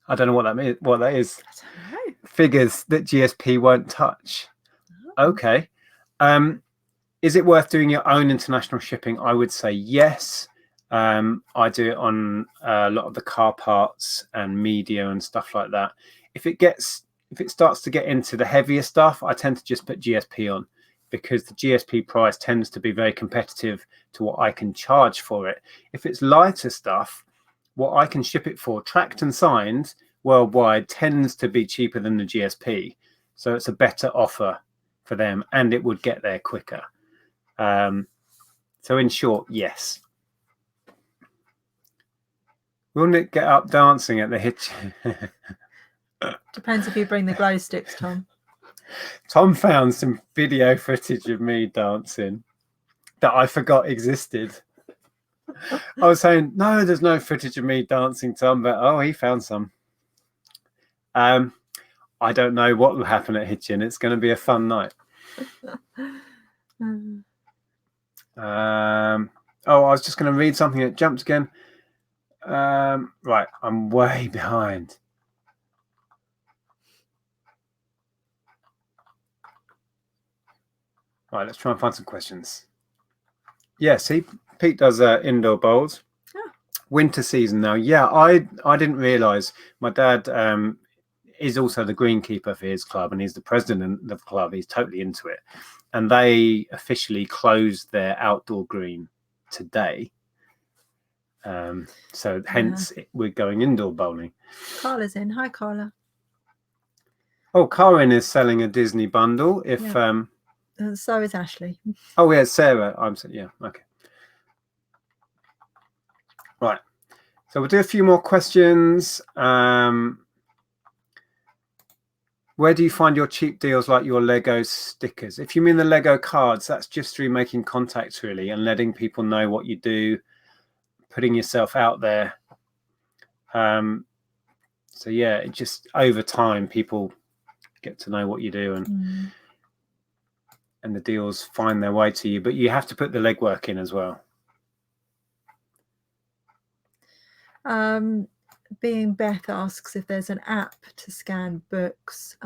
I don't know what that means, what that is. I don't know. Figures that GSP won't touch. Oh. Okay. Is it worth doing your own international shipping? I would say yes. I do it on a lot of the car parts and media and stuff like that. If it starts to get into the heavier stuff, I tend to just put GSP on, because the GSP price tends to be very competitive to what I can charge for it. If it's lighter stuff, what I can ship it for, tracked and signed worldwide, tends to be cheaper than the GSP. So it's a better offer for them, and it would get there quicker. So in short, yes. Will Nick get up dancing at the hitch? Depends if you bring the glow sticks, Tom. Tom found some video footage of me dancing that I forgot existed. I was saying, no, there's no footage of me dancing, Tom, but he found some. I don't know what will happen at Hitchin. It's going to be a fun night. I was just going to read something that jumped again. Right, I'm way behind. Right, let's try and find some questions. Yeah, see, Pete does indoor bowls. Oh. Winter season now. Yeah, I didn't realise. My dad is also the greenkeeper for his club, and he's the president of the club. He's totally into it. And they officially closed their outdoor green today. So hence we're going indoor bowling. Carla's in. Hi, Carla. Oh, Karen is selling a Disney bundle. If so is Ashley. Oh yeah, Sarah. Okay. Right. So we'll do a few more questions. Where do you find your cheap deals like your Lego stickers? If you mean the Lego cards, that's just through making contacts really, and letting people know what you do, putting yourself out there. So yeah, it just over time people get to know what you do, and the deals find their way to you, but you have to put the legwork in as well. Being Beth asks if there's an app to scan books.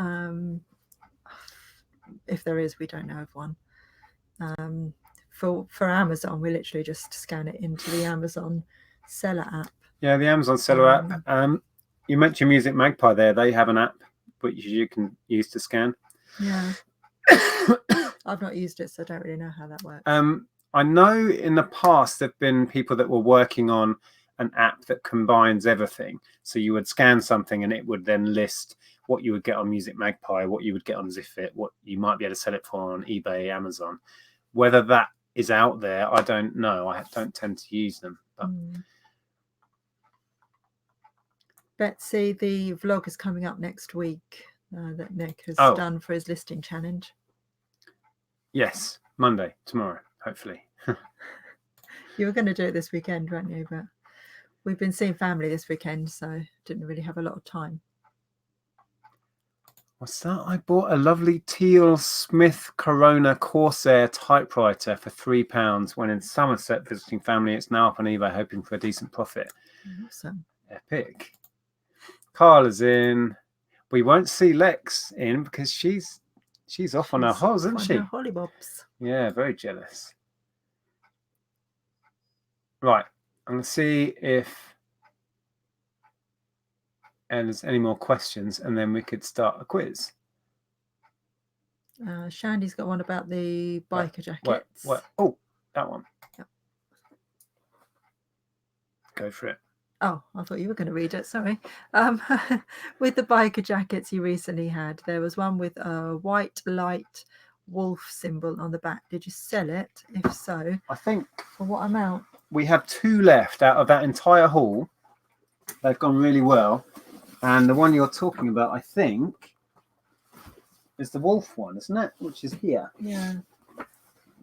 If there is, we don't know of one. For Amazon, we literally just scan it into the Amazon seller app. Yeah, the Amazon seller app. You mentioned Music Magpie there. They have an app which you can use to scan. Yeah. I've not used it, so I don't really know how that works. I know in the past there have been people that were working on an app that combines everything. So you would scan something and it would then list what you would get on Music Magpie, what you would get on Zipfit, what you might be able to sell it for on eBay, Amazon. Whether that is out there, I don't know. I don't tend to use them. But Betsy, the vlog is coming up next week that Nick has done for his listing challenge. Yes, Monday, tomorrow, hopefully. You were going to do it this weekend, weren't you? But we've been seeing family this weekend, so didn't really have a lot of time. What's that? I bought a lovely teal Smith Corona Corsair typewriter for £3 when in Somerset visiting family. It's now up on eBay, hoping for a decent profit. Awesome. Epic. Carla's in. We won't see Lex in because she's off on her holes, isn't she? Hollybobs. Yeah, very jealous. Right, I'm going to see if there's any more questions, and then we could start a quiz. Shandy's got one about the biker jackets. What? Oh, that one. Yep. Go for it. Oh, I thought you were going to read it. Sorry. With the biker jackets you recently had, there was one with a white light wolf symbol on the back. Did you sell it? If so, I think for what amount? We have 2 left out of that entire haul. They've gone really well. And the one you're talking about, I think, is the wolf one, isn't it? Which is here. Yeah.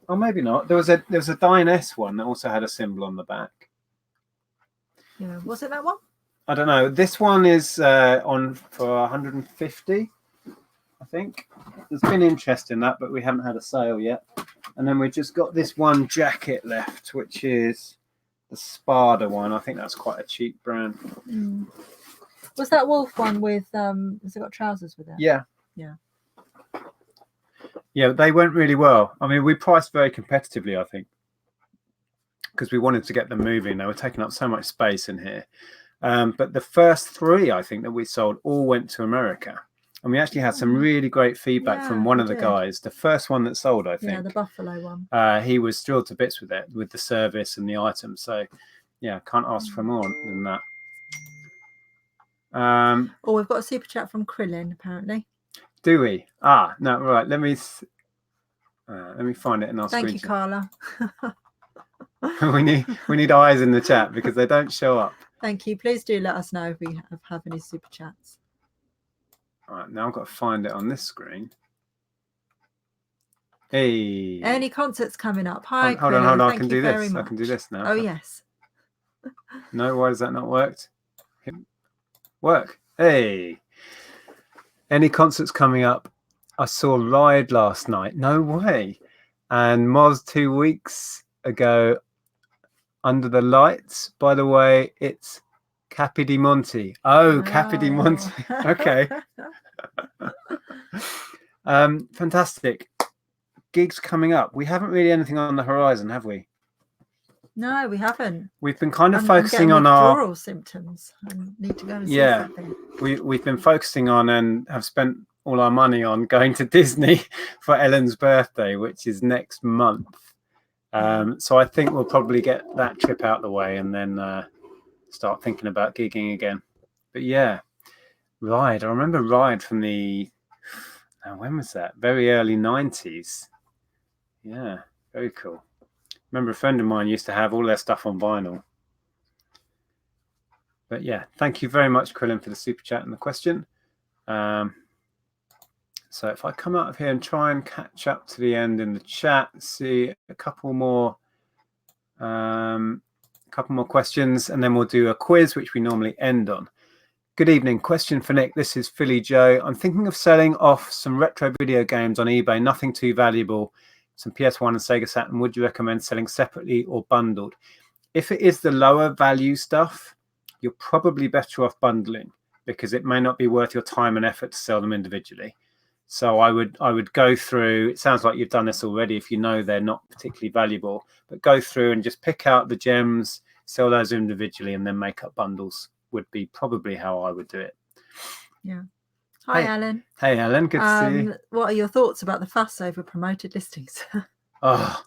Oh, maybe not. There was a Dine-S one that also had a symbol on the back. Yeah, was it that one? I don't know. This one is on for 150, I think. There's been interest in that, but we haven't had a sale yet. And then we've just got this one jacket left, which is the Spada one. I think that's quite a cheap brand. Was that wolf one with has it got trousers with it? Yeah. Yeah. Yeah, they went really well. I mean, we priced very competitively, I think, because we wanted to get them moving. They were taking up so much space in here. But the first 3, I think, that we sold all went to America. And we actually had some really great feedback from one of the guys. The first one that sold, I think. Yeah, the Buffalo one. He was thrilled to bits with it, with the service and the items. So, yeah, can't ask for more than that. Oh, we've got a super chat from Krillin, apparently. Do we? Ah, no, right. Let me find it in our screen. Thank you, Carla. we need eyes in the chat because they don't show up. Thank you. Please do let us know if we have any super chats. All right, now I've got to find it on this screen. Hey. Any concerts coming up? Hi, hold on. Thank I can you do very this. much. I can do this now. Oh, yes. No, why has that not worked? Work. Hey. Any concerts coming up? I saw Ride last night. No way. And Moz 2 weeks ago. Under the Lights. By the way, it's Capi di Monte. Oh, Capi di Monte. Okay. Fantastic. Gigs coming up. We haven't really anything on the horizon, have we? No, we haven't. We've been kind of focusing on our withdrawal symptoms. I need to go and see something. We've been focusing on and have spent all our money on going to Disney for Ellen's birthday, which is next month. So I think we'll probably get that trip out the way and then start thinking about gigging again. But yeah, Ride. I remember Ride from the when was that? Very early 90s. Yeah, very cool. Remember a friend of mine used to have all their stuff on vinyl. But yeah, thank you very much, Krillin, for the super chat and the question. So if I come out of here and try and catch up to the end in the chat, see a couple more questions, and then we'll do a quiz, which we normally end on. Good evening. Question for Nick. This is Philly Joe. I'm thinking of selling off some retro video games on eBay, nothing too valuable, some PS1 and Sega Saturn. Would you recommend selling separately or bundled? If it is the lower value stuff, you're probably better off bundling because it may not be worth your time and effort to sell them individually. So I would go through, it sounds like you've done this already if you know they're not particularly valuable, but go through and just pick out the gems, sell those individually, and then make up bundles would be probably how I would do it. Yeah. Hi, Alan. Hey, Alan. Good to see you. What are your thoughts about the fuss over promoted listings? Oh,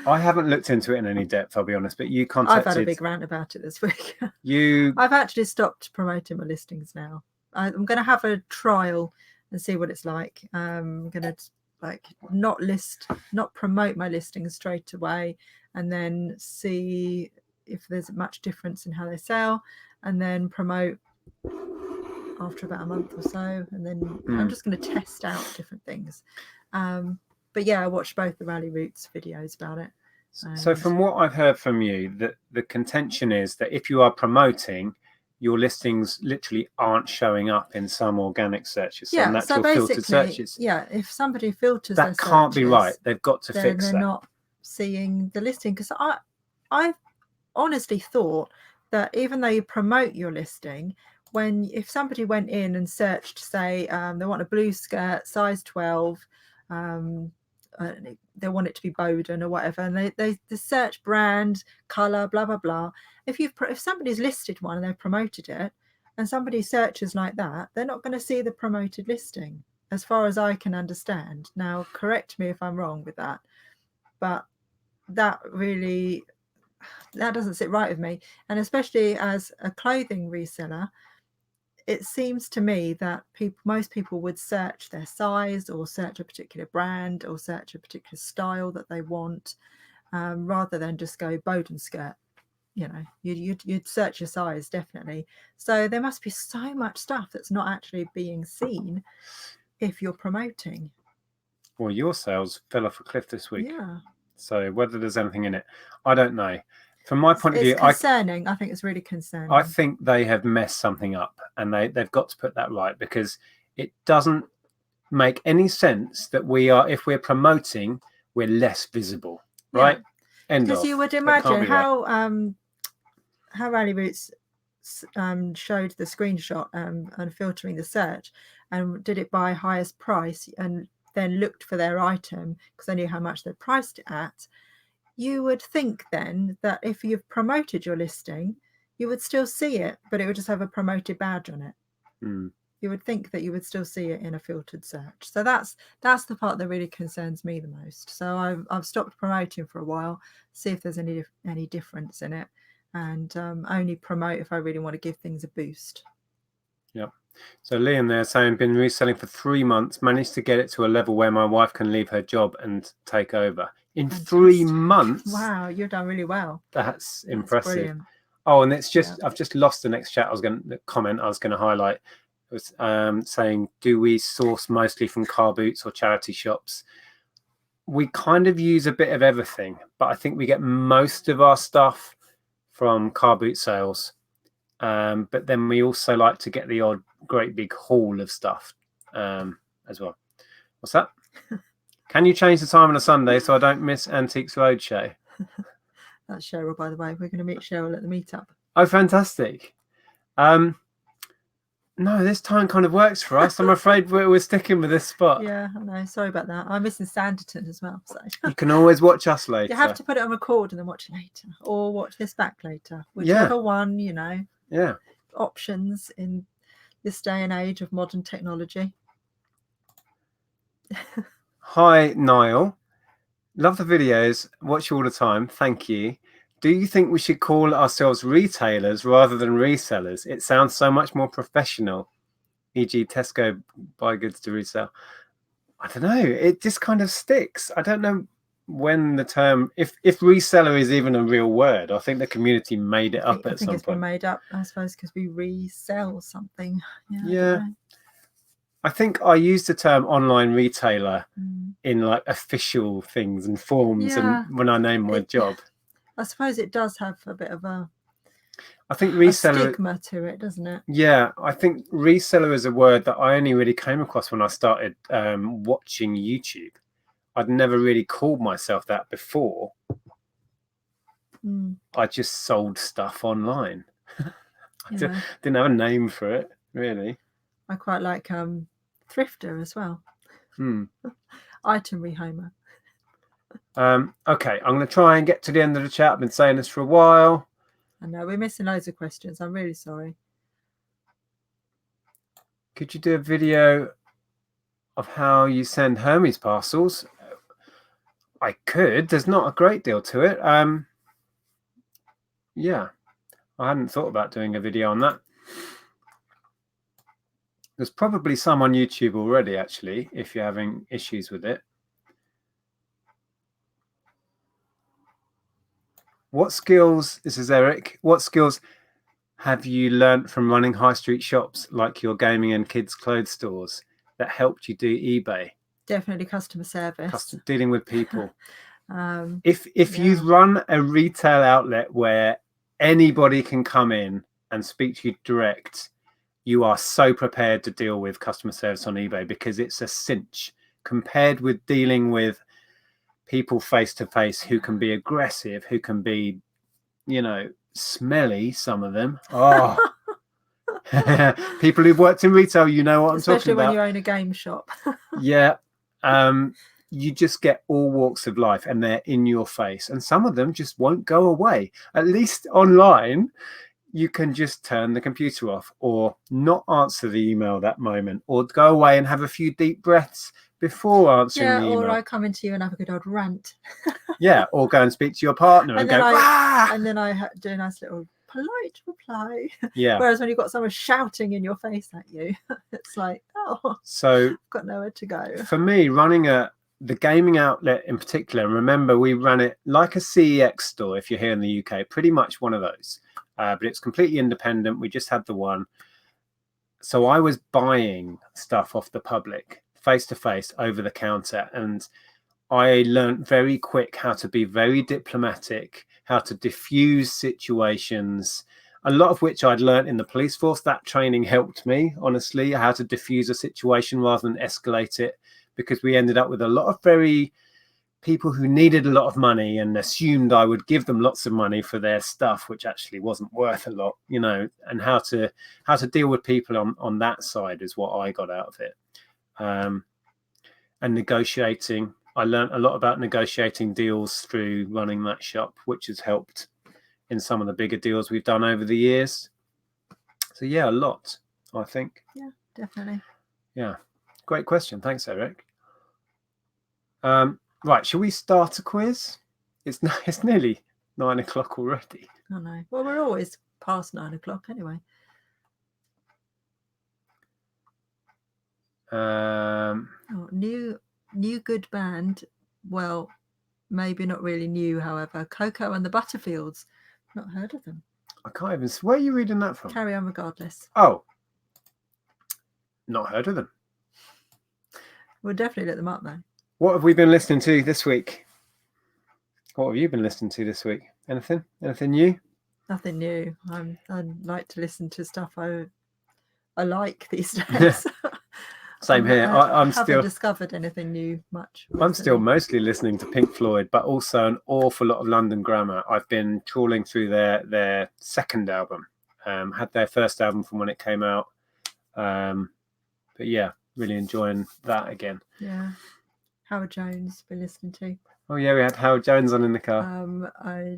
I haven't looked into it in any depth, I'll be honest, but you contacted... I've had a big rant about it this week. I've actually stopped promoting my listings now. I'm going to have a trial and see what it's like. I'm going to not promote my listings straight away and then see if there's much difference in how they sell, and then promote after about a month or so, and then I'm just going to test out different things. But yeah, I watched both the Rally Roots videos about it. So from what I've heard from you, the contention is that if you are promoting, your listings literally aren't showing up in some organic searches, some natural filtered searches. Yeah, if somebody filters that can't be right. They've got to fix that. They're not seeing the listing, because I honestly thought that even though you promote your listing, if somebody went in and searched, say they want a blue skirt, size 12, they want it to be Bowden or whatever, and they search brand, color, blah blah blah. If somebody's listed one and they've promoted it, and somebody searches like that, they're not going to see the promoted listing, as far as I can understand. Now, correct me if I'm wrong with that, but that doesn't sit right with me. And especially as a clothing reseller, it seems to me that most people would search their size, or search a particular brand, or search a particular style that they want, rather than just go Bowden skirt. You know, you'd search your size, definitely. So there must be so much stuff that's not actually being seen if you're promoting. Well, your sales fell off a cliff this week. Yeah. So whether there's anything in it, I don't know. From my point of It's view, concerning. I think it's really concerning. I think they have messed something up, and they've got to put that right, because it doesn't make any sense that if we're promoting, we're less visible, right? Yeah. Because you would imagine how Rally Roots showed the screenshot and filtering the search, and did it by highest price, and then looked for their item because they knew how much they priced it at. You would think then that if you've promoted your listing, you would still see it, but it would just have a promoted badge on it. You would think that you would still see it in a filtered search. So that's the part that really concerns me the most. So I've stopped promoting for a while, see if there's any difference in it, and only promote if I really want to give things a boost. Yep. So Liam there saying, been reselling for 3 months, managed to get it to a level where my wife can leave her job and take over. In Fantastic. 3 months? Wow, you've done really well. That's impressive. Brilliant. Oh, and it's just, I've just lost the next chat. The comment I was going to highlight. It was saying, do we source mostly from car boots or charity shops? We kind of use a bit of everything, but I think we get most of our stuff from car boot sales. But then we also like to get the odd great big haul of stuff as well. What's that? Can you change the time on a Sunday so I don't miss Antiques Roadshow? That's Cheryl, by the way. We're going to meet Cheryl at the meetup. Oh, fantastic. No, this time kind of works for us. I'm afraid we're sticking with this spot. Yeah, I know. Sorry about that. I'm missing Sanditon as well. So you can always watch us later. You have to put it on record and then watch it later, or watch this back later. Whichever one, you know. Yeah. Options in this day and age of modern technology. Hi, Niall. Love the videos. Watch you all the time. Thank you. Do you think we should call ourselves retailers rather than resellers? It sounds so much more professional, e.g. Tesco buy goods to resell. I don't know. It just kind of sticks. I don't know when the term, if reseller is even a real word. I think the community made it up at some point. I think it's been made up, I suppose, because we resell something. Yeah. I think I use the term online retailer in like official things and forms and when I name my job. I suppose it does have a bit of a stigma to it, doesn't it? Yeah, I think reseller is a word that I only really came across when I started watching YouTube. I'd never really called myself that before. I just sold stuff online. I didn't have a name for it, really. I quite like thrifter as well. Item rehomer. Okay, I'm going to try and get to the end of the chat. I've been saying this for a while. I know, we're missing loads of questions. I'm really sorry. Could you do a video of how you send Hermes parcels? I could. There's not a great deal to it. Yeah, I hadn't thought about doing a video on that. There's probably some on YouTube already, actually, if you're having issues with it. What skills, this is Eric, what skills have you learnt from running high street shops like your gaming and kids clothes stores that helped you do eBay? Definitely customer service. Dealing with people. If you run a retail outlet where anybody can come in and speak to you direct, you are so prepared to deal with customer service on eBay, because it's a cinch compared with dealing with people face to face who can be aggressive, who can be, you know, smelly, some of them. Oh, people who've worked in retail, you know what I'm talking about. Especially when you own a game shop. Yeah. You just get all walks of life and they're in your face, and some of them just won't go away. At least online, you can just turn the computer off or not answer the email that moment, or go away and have a few deep breaths before answering the email. Or I come into you and have a good old rant. Yeah, or go and speak to your partner and go, and then I do a nice little polite reply. Yeah. Whereas when you've got someone shouting in your face at you, it's like, oh, so I've got nowhere to go. For me, running the gaming outlet in particular, remember we ran it like a CEX store if you're here in the UK, pretty much one of those. But it's completely independent. We just had the one. So I was buying stuff off the public face to face, over the counter. And I learned very quick how to be very diplomatic, how to diffuse situations, a lot of which I'd learned in the police force. That training helped me, honestly, how to diffuse a situation rather than escalate it, because we ended up with a lot of very people who needed a lot of money and assumed I would give them lots of money for their stuff, which actually wasn't worth a lot, you know, and how to deal with people on that side is what I got out of it. And negotiating. I learned a lot about negotiating deals through running that shop, which has helped in some of the bigger deals we've done over the years. So yeah, a lot, I think. Yeah, definitely. Yeah, great question. Thanks, Eric. Right, shall we start a quiz? It's nearly 9 o'clock already. I know. Well, we're always past 9 o'clock anyway. New good band. Well, maybe not really new, however. Coco and the Butterfields. Not heard of them. I can't even. Where are you reading that from? Carry On Regardless. Oh, not heard of them. We'll definitely look them up though. What have we been listening to this week? What have you been listening to this week? Anything new? Nothing new. I like to listen to stuff I like these days. Same here. I haven't discovered anything new much recently. I'm still mostly listening to Pink Floyd, but also an awful lot of London Grammar. I've been trawling through their second album. Had their first album from when it came out. But yeah, really enjoying that again. Yeah. Howard Jones been listening to. Oh yeah, we had Howard Jones on in the car. I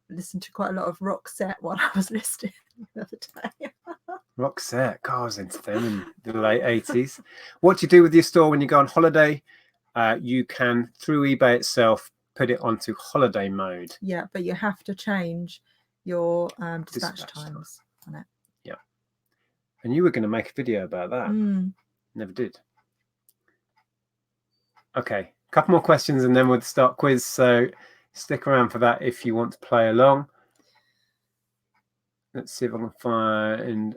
listened to quite a lot of Roxette while I was listening the other day. Roxette, God, I was into them in the late 80s. What do you do with your store when you go on holiday? You can, through eBay itself, put it onto holiday mode. Yeah, but you have to change your dispatch times on it. Yeah. And you were going to make a video about that. Never did. Okay, a couple more questions and then we'll start quiz. So stick around for that if you want to play along. Let's see if I can find...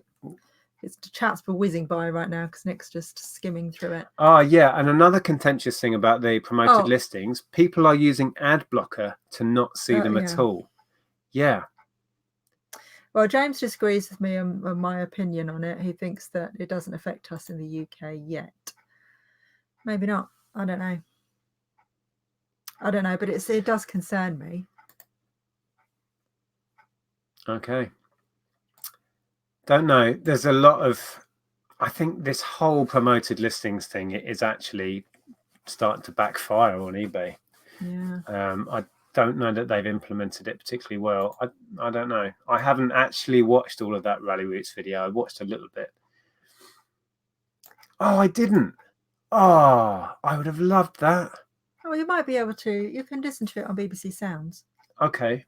It's the chats were whizzing by right now because Nick's just skimming through it. Oh, yeah. And another contentious thing about the promoted listings, people are using ad blocker to not see them at all. Yeah. Well, James disagrees with me on my opinion on it. He thinks that it doesn't affect us in the UK yet. Maybe not. I don't know. But it does concern me. Okay. Don't know. There's a lot of... I think this whole promoted listings thing is actually starting to backfire on eBay. Yeah. I don't know that they've implemented it particularly well. I don't know. I haven't actually watched all of that Rally Routes video. I watched a little bit. Oh, I didn't. Oh, I would have loved that. Oh, you might be able to. You can listen to it on BBC Sounds. Okay.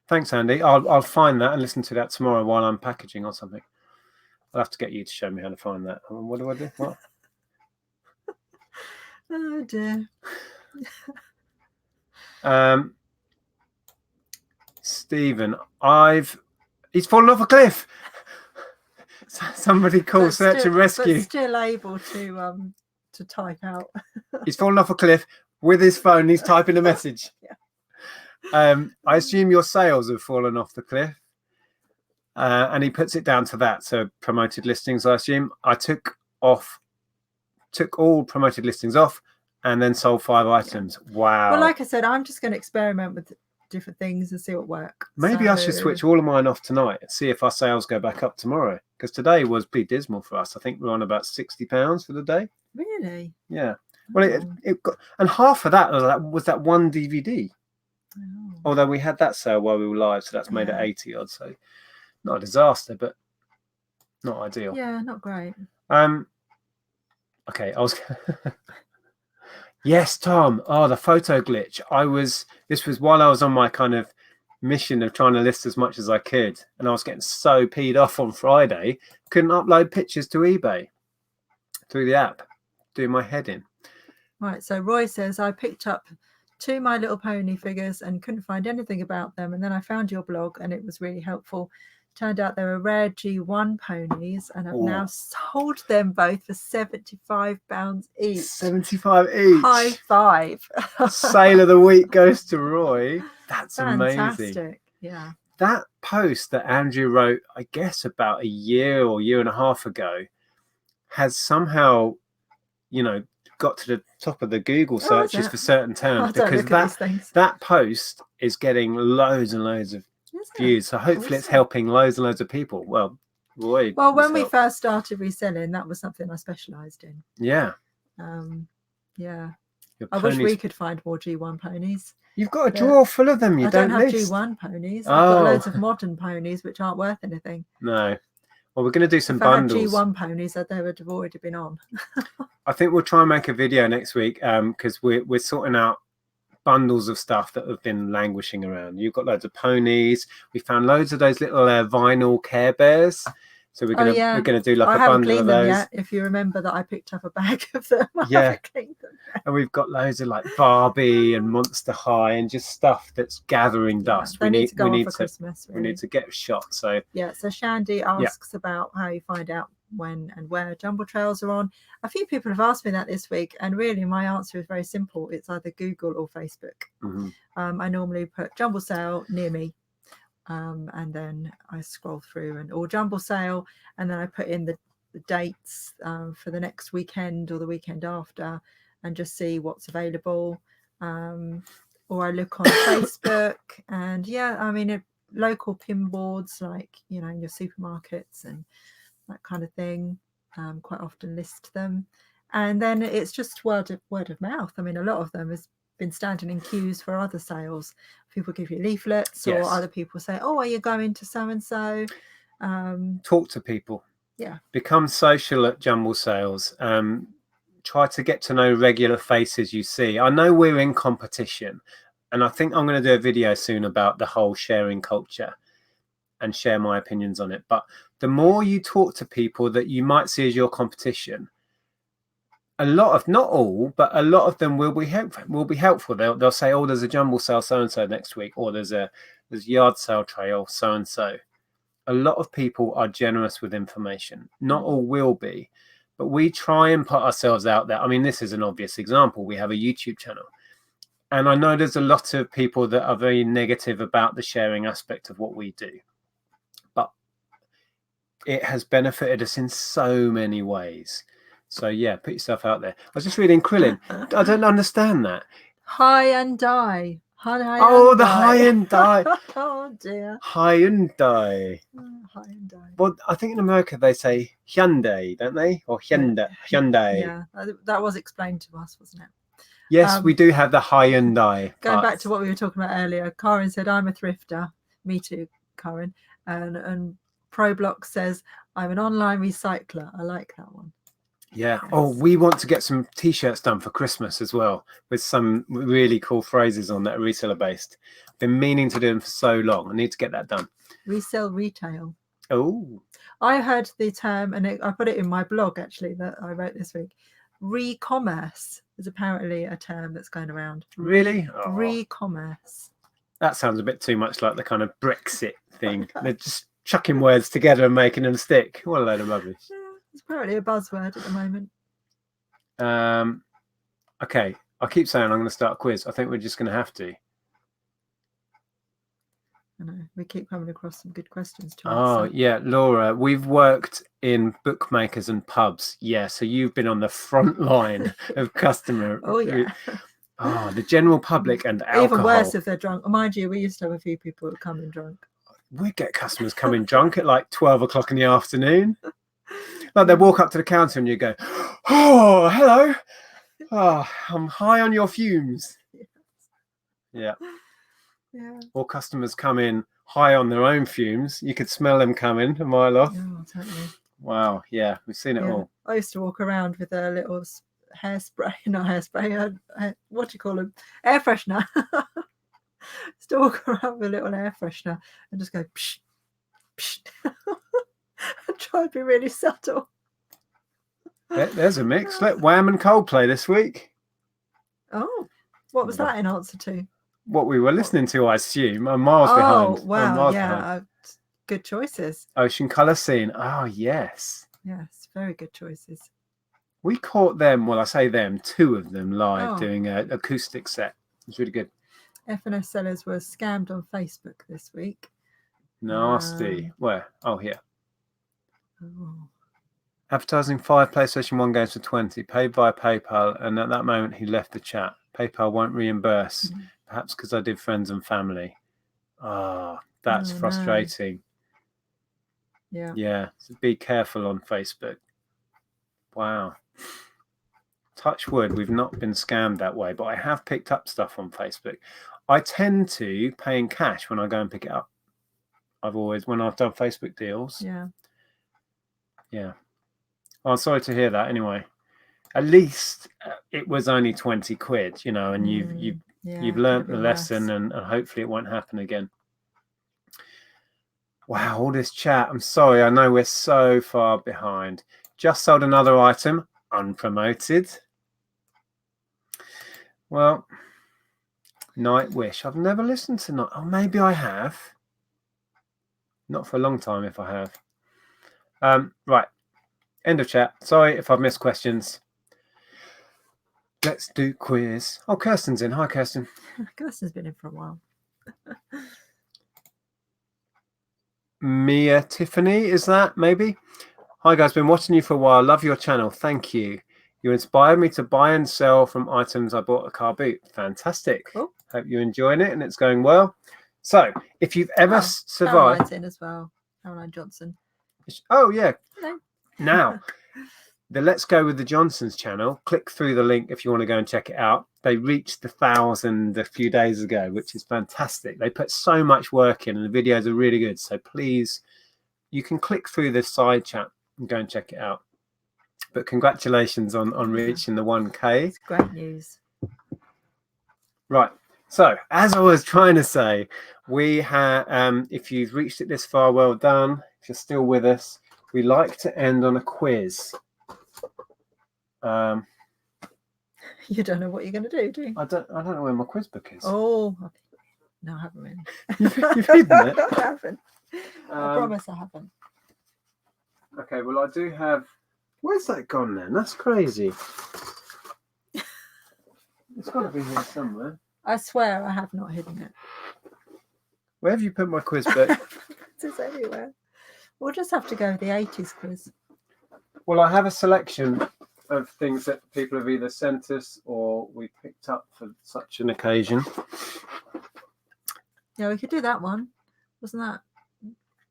Thanks, Andy. I'll find that and listen to that tomorrow while I'm packaging or something. I'll have to get you to show me how to find that. What do I do? What? Oh, dear. Stephen, he's fallen off a cliff. Somebody call search and rescue. But still able to type out. He's fallen off a cliff with his phone. He's typing a message. Yeah. I assume your sales have fallen off the cliff. And he puts it down to that. So promoted listings, I assume. I took all promoted listings off and then sold 5 items. Yeah. Wow. Well, like I said, I'm just going to experiment with different things and see what works. Maybe I should switch all of mine off tonight and see if our sales go back up tomorrow. Because today was pretty dismal for us. I think we're on about £60 for the day. Really? Yeah. Well, it got, and half of that was that one DVD. Oh. Although we had that sale while we were live, so that's made it 80 odd. So not a disaster, but not ideal. Yeah, not great. Okay, I was. Yes, Tom. Oh, the photo glitch. This was while I was on my kind of mission of trying to list as much as I could, and I was getting so peed off on Friday. Couldn't upload pictures to eBay through the app. Doing my head in. Right. So Roy says I picked up 2 My Little Pony figures and couldn't find anything about them, and then I found your blog and it was really helpful. Turned out they were rare G1 ponies, and I've Ooh. now sold them both for £75 each. 75 each. High five. Sale of the week goes to Roy. That's amazing. Fantastic. Yeah. That post that Andrew wrote, I guess about a year or year and a half ago, has somehow, you know, got to the top of the Google searches for certain terms, because that post is getting loads and loads of views. So hopefully it's helping loads and loads of people. Well, Roy. Well, when we first started reselling, that was something I specialised in. Yeah. Yeah. I wish we could find more G1 ponies. You've got a drawer full of them. I don't have G1 ponies. I've got loads of modern ponies which aren't worth anything. No. Well, we're going to do some bundles. If I had G1 ponies, they would have already been on. I think we'll try and make a video next week, because we're sorting out bundles of stuff that have been languishing around. You've got loads of ponies. We found loads of those little vinyl Care Bears. So we're gonna do like a bundle of those. Yet, if you remember that I picked up a bag of them. Yeah. And we've got loads of like Barbie and Monster High and just stuff that's gathering dust. We need to get a shot. So yeah. So Shandy asks about how you find out when and where jumble trails are on. A few people have asked me that this week, and really my answer is very simple. It's either Google or Facebook. Mm-hmm. I normally put jumble sale near me. And then I scroll through or jumble sale, and then I put in the dates for the next weekend or the weekend after, and just see what's available. Or I look on Facebook, and I mean, local pin boards like in your supermarkets and that kind of thing. Quite often list them, and then it's just word of mouth. I mean, a lot of them has been standing in queues for other sales. People give you leaflets, or other people say, "Oh, are you going to so and so?" Talk to people. Yeah. Become social at jumble sales. Try to get to know regular faces you see. I know we're in competition, and I think I'm going to do a video soon about the whole sharing culture and share my opinions on it. But the more you talk to people that you might see as your competition, a lot of, not all, but a lot of them will be helpful. They'll say, "Oh, there's a jumble sale so and so next week," or there's yard sale trail so and so. A lot of people are generous with information. Not all will be, but we try and put ourselves out there. I mean, this is an obvious example. We have a YouTube channel, and I know there's a lot of people that are very negative about the sharing aspect of what we do, but it has benefited us in so many ways. So yeah, put yourself out there. I was just reading Krillin. I don't understand that. High and die. The high and die. Oh dear. High and die. High and die. Well, I think in America they say Hyundai, don't they? Or Hyundai. Yeah, that was explained to us, wasn't it? Yes, we do have the high and die. Going back to what we were talking about earlier, Karen said, "I'm a thrifter." Me too, Karen. And ProBlock says, "I'm an online recycler." I like that one. Yeah. Yes. Oh, we want to get some T-shirts done for Christmas as well, with some really cool phrases on that are reseller based. I've been meaning to do them for so long. I need to get that done. Resell retail. Oh. I heard the term, and I put it in my blog actually that I wrote this week. Re-commerce is apparently a term that's going around. Really? Oh. Re-commerce. That sounds a bit too much like the kind of Brexit thing. They're just chucking words together and making them stick. What a load of rubbish. It's apparently a buzzword at the moment. Okay, I keep saying I'm going to start a quiz. I think we're just going to have to. I know, we keep coming across some good questions to answer. Oh, yeah, Laura, we've worked in bookmakers and pubs. Yeah, so you've been on the front line of customer. Oh, yeah. Oh, the general public and alcohol. Even worse if they're drunk. Mind you, we used to have a few people who come in drunk. We get customers coming drunk at like 12 o'clock in the afternoon. Like they walk up to the counter and you go, "Oh, hello. Oh, I'm high on your fumes." Yeah. Yeah. Or customers come in high on their own fumes. You could smell them coming a mile off. Oh, totally. Wow. Yeah, we've seen it all. I used to walk around with a little hairspray, not hairspray, what do you call them? Air freshener. Used to walk around with a little air freshener and just go, psh, psh. And try to be really subtle. There's a mix. Let Wham and Coldplay this week. Oh, what was that in answer to? What we were listening to, I assume. I'm miles behind. Oh, wow. Yeah. good choices. Ocean colour scene. Oh, yes. Yes, very good choices. We caught them, well, I say them, 2 of them live Oh. doing an acoustic set. It's really good. F&S sellers were scammed on Facebook this week. Nasty. Where? Oh, here. Oh. Advertising 5 PlayStation 1 games for 20, paid by PayPal, and at that moment he left the chat. PayPal won't reimburse, perhaps because I did friends and family. Ah, that's frustrating. No. Yeah, so be careful on Facebook. Wow. Touch wood, we've not been scammed that way, but I have picked up stuff on Facebook. I tend to pay in cash when I go and pick it up. When I've done Facebook deals. Yeah. Yeah. Oh, I'm sorry to hear that anyway. At least it was only 20 quid, you know, and you've learnt the lesson, and hopefully it won't happen again. Wow, all this chat. I'm sorry, I know we're so far behind. Just sold another item, unpromoted. Well, Night Wish. I've never listened to Night. Oh, maybe I have. Not for a long time if I have. Right. End of chat. Sorry if I've missed questions. Let's do quiz. Oh, Kirsten's in. Hi, Kirsten. Kirsten's been in for a while. Mia Tiffany, is that maybe? Hi guys, been watching you for a while. Love your channel. Thank you. You inspired me to buy and sell from items I bought a car boot. Fantastic. Cool. Hope you're enjoying it and it's going well. So, if you've ever survived... Caroline's in as well. Caroline Johnson. Oh, yeah. Hello. Now, the Let's Go with the Johnsons channel, click through the link if you want to go and check it out. They reached 1,000 a few days ago, which is fantastic. They put so much work in and the videos are really good. So please, you can click through the side chat and go and check it out. But congratulations on reaching the 1K. It's great news. Right. So as I was trying to say, we have, if you've reached it this far, well done. If you're still with us, we like to end on a quiz. You don't know what you're going to do you? I don't know where my quiz book is. Oh, no, I haven't really. You've hidden it? I haven't. I promise I haven't. Okay, well, I do have... Where's that gone then? That's crazy. It's got to be here somewhere. I swear I have not hidden it. Where have you put my quiz book? It's everywhere. We'll just have to go with the 80s quiz. Well, I have a selection of things that people have either sent us or we picked up for such an occasion. Yeah, we could do that one. Wasn't that...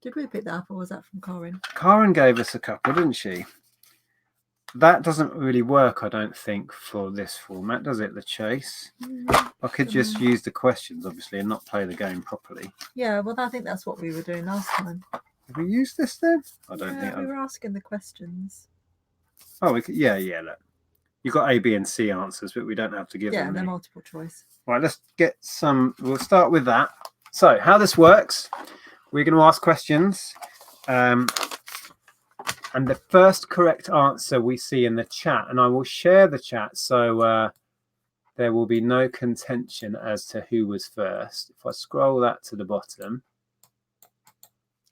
Did we pick that up or was that from Corinne? Corinne gave us a couple, didn't she? That doesn't really work, I don't think, for this format, does it? The chase. I could just use the questions, obviously, and not play the game properly. Yeah, well, I think that's what we were doing last time. Have we used this then? I don't think we were asking the questions. Oh, we could, yeah. Look. You've got A, B, and C answers, but we don't have to give them. Yeah, they're multiple choice. Right, let's get some. We'll start with that. So, how this works, we're going to ask questions. And the first correct answer we see in the chat, and I will share the chat so there will be no contention as to who was first. If I scroll that to the bottom.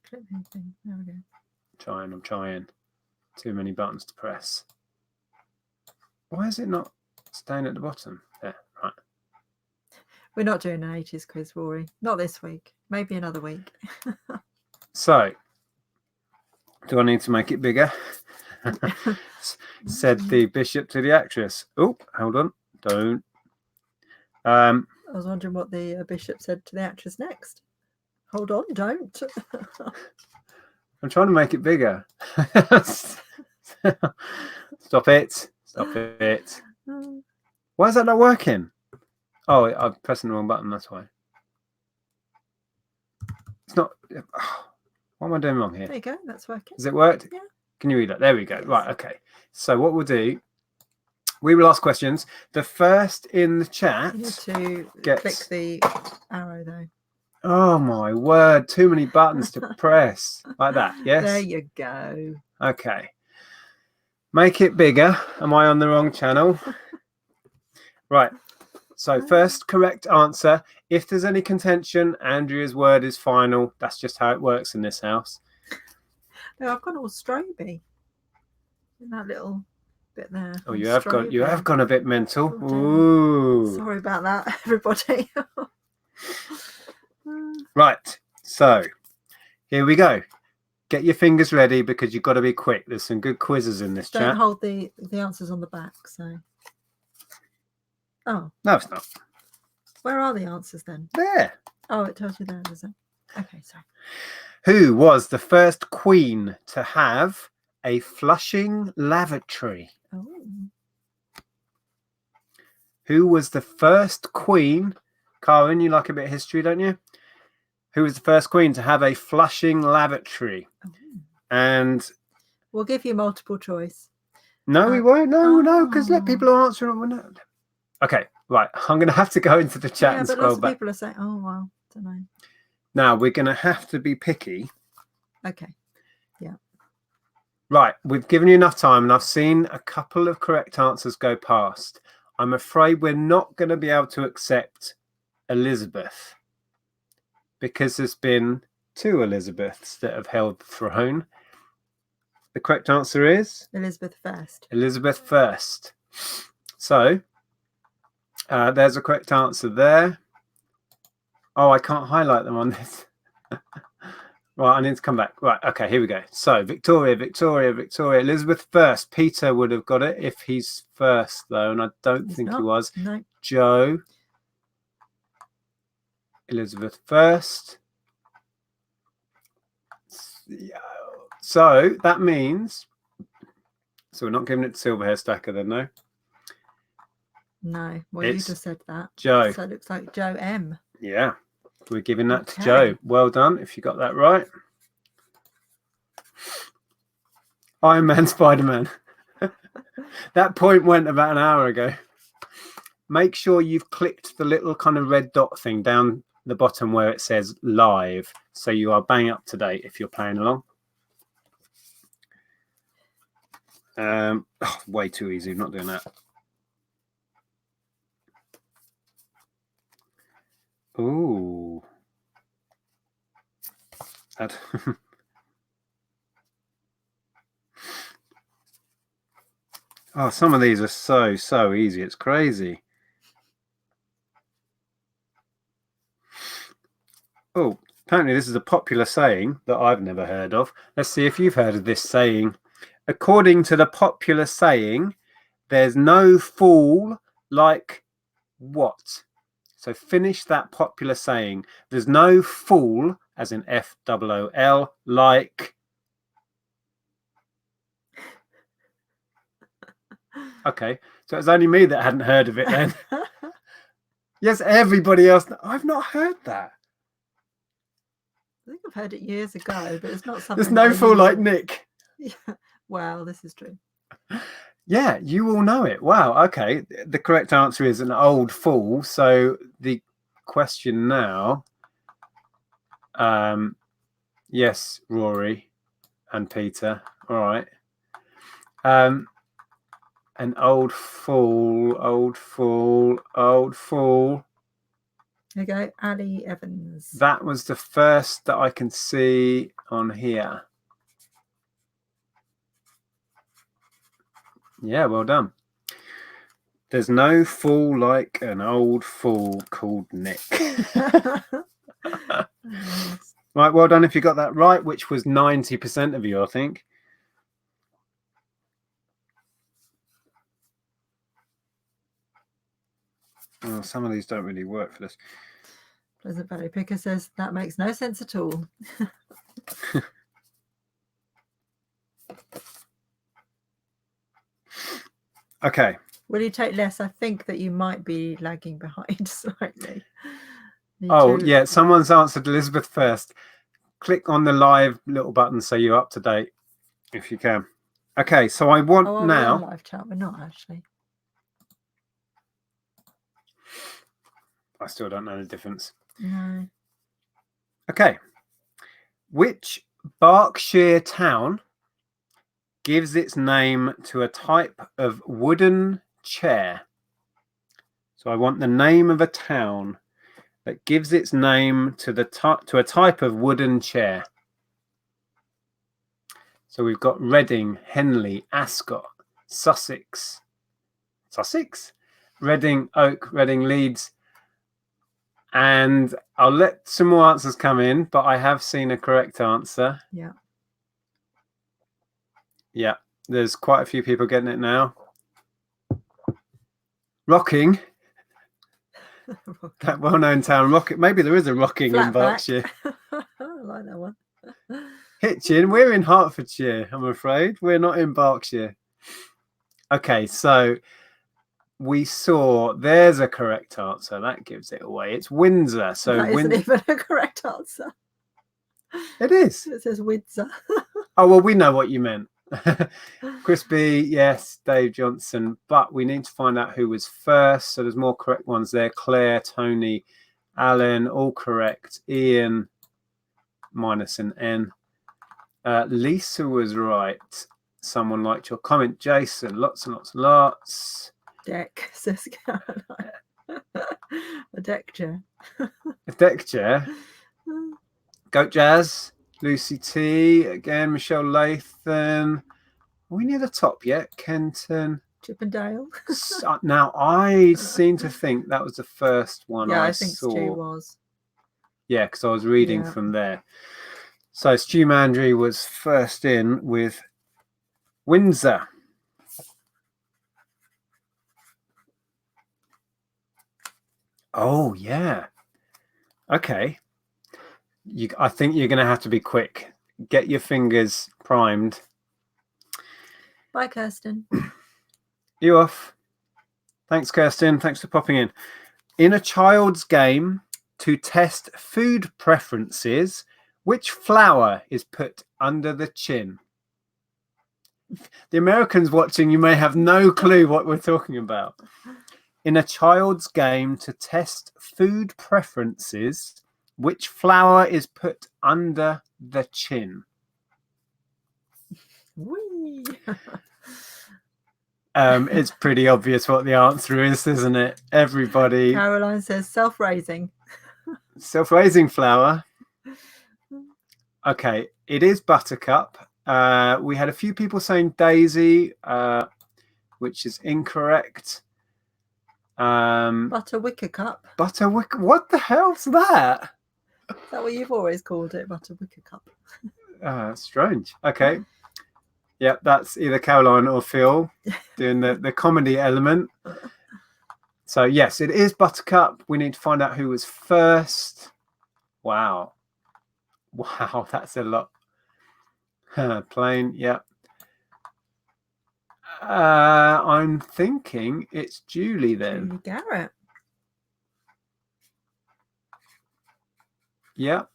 Click anything. There we go. I'm trying. Too many buttons to press. Why is it not staying at the bottom? There, right. We're not doing an 80s quiz, Rory. Not this week. Maybe another week. So, do I need to make it bigger? Said the bishop to the actress. Oh, hold on. Don't. I was wondering what the bishop said to the actress next. Hold on, don't. I'm trying to make it bigger. Stop it. Stop it. Why is that not working? Oh, I'm pressing the wrong button. That's why. It's not. What am I doing wrong here? There you go. That's working. Has it worked? Yeah. Can you read that? There we go. Right. Okay. So what we'll do, we will ask questions. The first in the chat. You need to click the arrow though. Oh my word! Too many buttons to press. Like that. Yes. There you go. Okay. Make it bigger. Am I on the wrong channel? Right. So first correct answer. If there's any contention, Andrea's word is final. That's just how it works in this house. No, I've gone all stroby in that little bit there. Oh, you have gone a bit mental. Oh, ooh. Sorry about that, everybody. Right. So here we go. Get your fingers ready because you've got to be quick. There's some good quizzes in this chat. Don't hold the answers on the back. So. Oh. No, it's not. Where are the answers then? There. Oh, it tells you there, does it? Okay, sorry. Who was the first queen to have a flushing lavatory? Oh. Who was the first queen? Karen, you like a bit of history, don't you? Who was the first queen to have a flushing lavatory? Oh. And we'll give you multiple choice. No, we won't. No, because let people answer it. Okay, right. I'm going to have to go into the chat and scroll back. Lots of people are saying, "Oh, well, don't know." Now we're going to have to be picky. Okay. Yeah. Right. We've given you enough time, and I've seen a couple of correct answers go past. I'm afraid we're not going to be able to accept Elizabeth because there's been 2 Elizabeths that have held the throne. The correct answer is Elizabeth first. Elizabeth first. So there's a correct answer there. Oh, I can't highlight them on this. Right, I need to come back. Right, okay, here we go. So Victoria, Elizabeth first. Peter would have got it if he's first, though, and I don't think he was. No. Joe. Elizabeth first. So that means, so we're not giving it to Silverhair Stacker then, no? No, well, you just said that. Joe. So it looks like Joe M. Yeah, we're giving that to Joe. Well done if you got that right. Iron Man, Spider-Man. That point went about an hour ago. Make sure you've clicked the little kind of red dot thing down the bottom where it says live, so you are bang up to date if you're playing along. Way too easy. I'm not doing that. Ooh. Oh, some of these are so easy. It's crazy. Oh, apparently this is a popular saying that I've never heard of. Let's see if you've heard of this saying. According to the popular saying, there's no fool like what? So finish that popular saying. There's no fool, as in F-O-O-L, like... Okay, so it's only me that hadn't heard of it then. Yes, everybody else. I've not heard that. I think I've heard it years ago, but it's not something. There's no fool like Nick. Yeah. Wow, this is true. Yeah, you all know it. Wow. Okay. The correct answer is an old fool. So the question now, yes, Rory and Peter. All right. An old fool. There you go, Ali Evans. That was the first that I can see on here. Yeah, well done. There's no fool like an old fool called Nick. Yes. Right, well done if you got that right, which was 90% of you, I think. Oh, some of these don't really work for this. Pleasant Valley Picker says that makes no sense at all. Okay. Will you take less? I think that you might be lagging behind slightly. Yeah, someone's answered Elizabeth first. Click on the live little button so you're up to date if you can. Okay, so I want now. We're on live chat. We're not actually. I still don't know the difference. No. Okay. Which Berkshire town gives its name to a type of wooden chair? So I want the name of a town that gives its name to a type of wooden chair. So we've got Reading, Henley, Ascot, Sussex, Reading, Oak, Reading, Leeds. And I'll let some more answers come in, but I have seen a correct answer. Yeah. Yeah, there's quite a few people getting it now. Rocking. That well-known town, Rocking. Maybe there is a Rocking in Berkshire. I like that one. Hitchin, we're in Hertfordshire, I'm afraid. We're not in Berkshire. Okay, so we saw there's a correct answer. That gives it away. It's Windsor. So that isn't even a correct answer. It is. It says Windsor. Oh, well, we know what you meant. Chris B, yes, Dave Johnson, but we need to find out who was first. So there's more correct ones there. Claire, Tony, Alan, all correct. Ian, minus an N. Lisa was right. Someone liked your comment. Jason, lots and lots and lots. Deck, says Caroline. A deck chair. A deck chair. Goat Jazz, Lucy T, again, Michelle Lathan. Are we near the top yet? Kenton. Chippendale. Now, I seem to think that was the first one I think saw. Stu was. Yeah, because I was reading from there. So Stu Mandry was first in with Windsor. Oh, yeah. Okay. I think you're going to have to be quick. Get your fingers primed. Bye, Kirsten. You off. Thanks, Kirsten. Thanks for popping in. In a child's game to test food preferences, which flower is put under the chin? The Americans watching, you may have no clue what we're talking about. In a child's game to test food preferences, which flower is put under the chin? Whee! It's pretty obvious what the answer is, isn't it? Everybody. Caroline says self-raising. Self-raising flower. Okay, it is buttercup. We had a few people saying daisy, which is incorrect. Butterwicker cup. Butterwicker. What the hell's that? Is that what you've always called it? Butterwicker cup. Strange. Okay. Yep, that's either Caroline or Phil doing the comedy element. So yes, it is buttercup. We need to find out who was first. Wow, that's a lot. Plain. Yep. I'm thinking it's Julie then. Julie Garrett. Yep.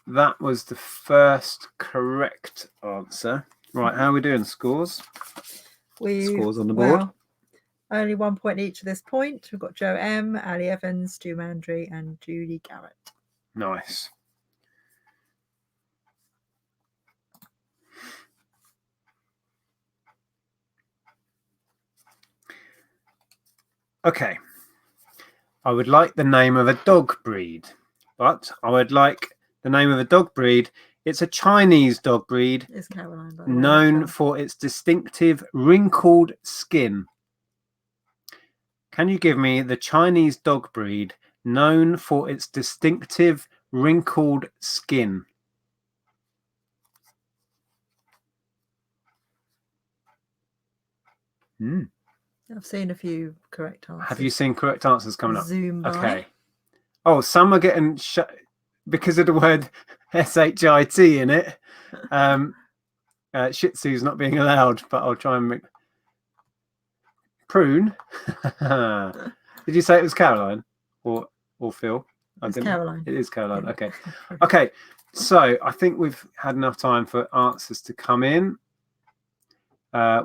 That was the first correct answer. Right, how are we doing? Scores? Scores on the board. Well, only 1 point each at this point. We've got Joe M, Ali Evans, Stu Mandry, and Julie Garrett. Nice. Okay. I would like the name of a dog breed, but I would like the name of a dog breed. It's a Chinese dog breed. It's Caroline, by the way, known for its distinctive wrinkled skin. Can you give me the Chinese dog breed known for its distinctive wrinkled skin? I've seen a few correct answers. Have you seen correct answers coming up? Zoom by. Okay. Oh, some are getting because of the word shit in it. Shih Tzu's not being allowed, but I'll try and make prune. Did you say it was Caroline or Phil? It's Caroline. It is Caroline. Okay. Okay. So I think we've had enough time for answers to come in.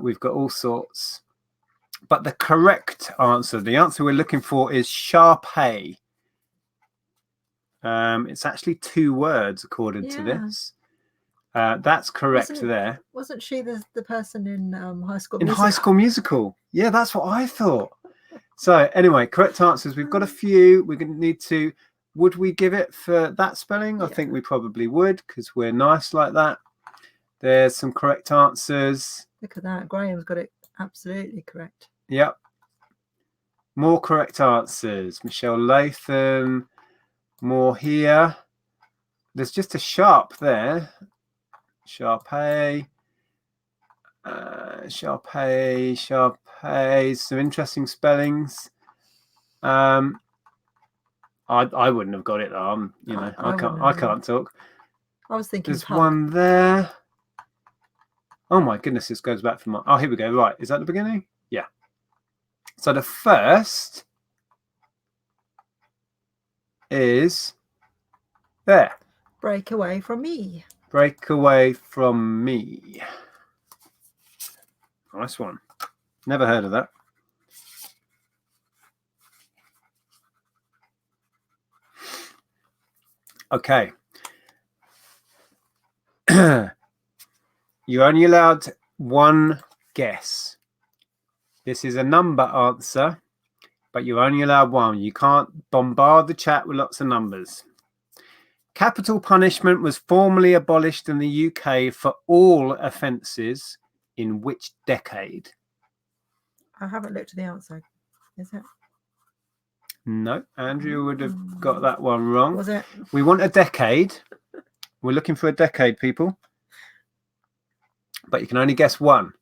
We've got all sorts. But the correct answer, the answer we're looking for is Shar-Pei. It's actually 2 words according to this. That's correct there. Wasn't she the person in High School Musical? In High School Musical. Yeah, that's what I thought. So anyway, correct answers. We've got a few. We're going to need to. Would we give it for that spelling? I think we probably would because we're nice like that. There's some correct answers. Look at that. Graham's got it absolutely correct. Yep. More correct answers. Michelle Latham. More here. There's just a sharp there. Sharpay. Sharpay. Some interesting spellings. I wouldn't have got it though. I can't talk. I was thinking there's pug. One there. Oh my goodness, this goes back from my. Oh, here we go. Right, is that the beginning? Yeah. So the first is there. Break away from me. Break away from me. Nice one. Never heard of that. Okay. You're only allowed one guess. This is a number answer, but you're only allowed one. You can't bombard the chat with lots of numbers. Capital punishment was formally abolished in the UK for all offences in which decade? I haven't looked at the answer. Is it? No, Andrea would have got that one wrong. Was it? We want a decade. We're looking for a decade, people. But you can only guess one.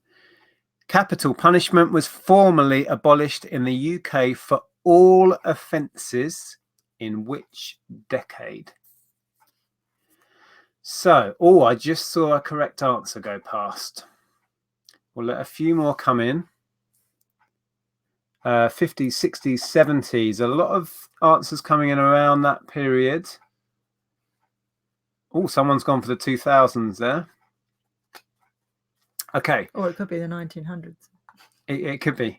Capital punishment was formally abolished in the UK for all offences in which decade? So, I just saw a correct answer go past. We'll let a few more come in. 50s, 60s, 70s. A lot of answers coming in around that period. Oh, someone's gone for the 2000s there. Okay. Or it could be the 1900s. It could be.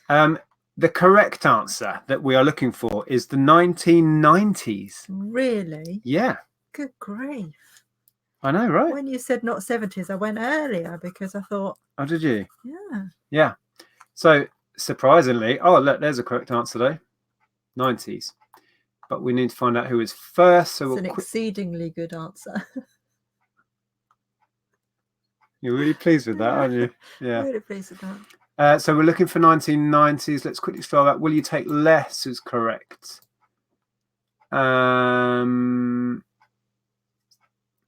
The correct answer that we are looking for is the 1990s. Really? Yeah. Good grief. I know, right? When you said not 70s, I went earlier because I thought... Oh, did you? Yeah. Yeah. So, surprisingly... Oh, look, there's a correct answer, though. 90s. But we need to find out who is first. So it's an exceedingly good answer. You're really pleased with that, aren't you? Yeah. Really pleased with that. So we're looking for 1990s. Let's quickly scroll back. Will you take less is correct.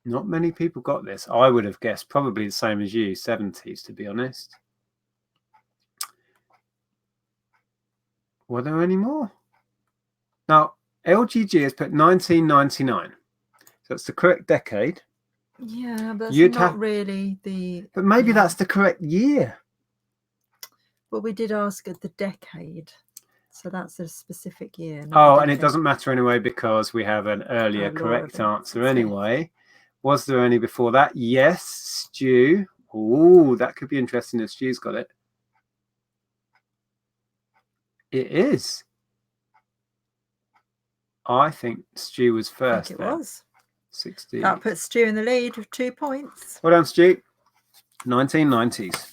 Not many people got this. I would have guessed probably the same as you, 70s, to be honest. Were there any more? Now, LGG has put 1999. So that's the correct decade. Yeah, but that's not really the... But maybe that's the correct year. But we did ask at the decade. So that's a specific year. Oh, and it doesn't matter anyway because we have an earlier correct answer anyway. Was there any before that? Yes, Stu. Oh, that could be interesting if Stu's got it. It is. I think Stu was first. I think it was. 60. That puts Stu in the lead with 2 points. Well done, Stu. 1990s.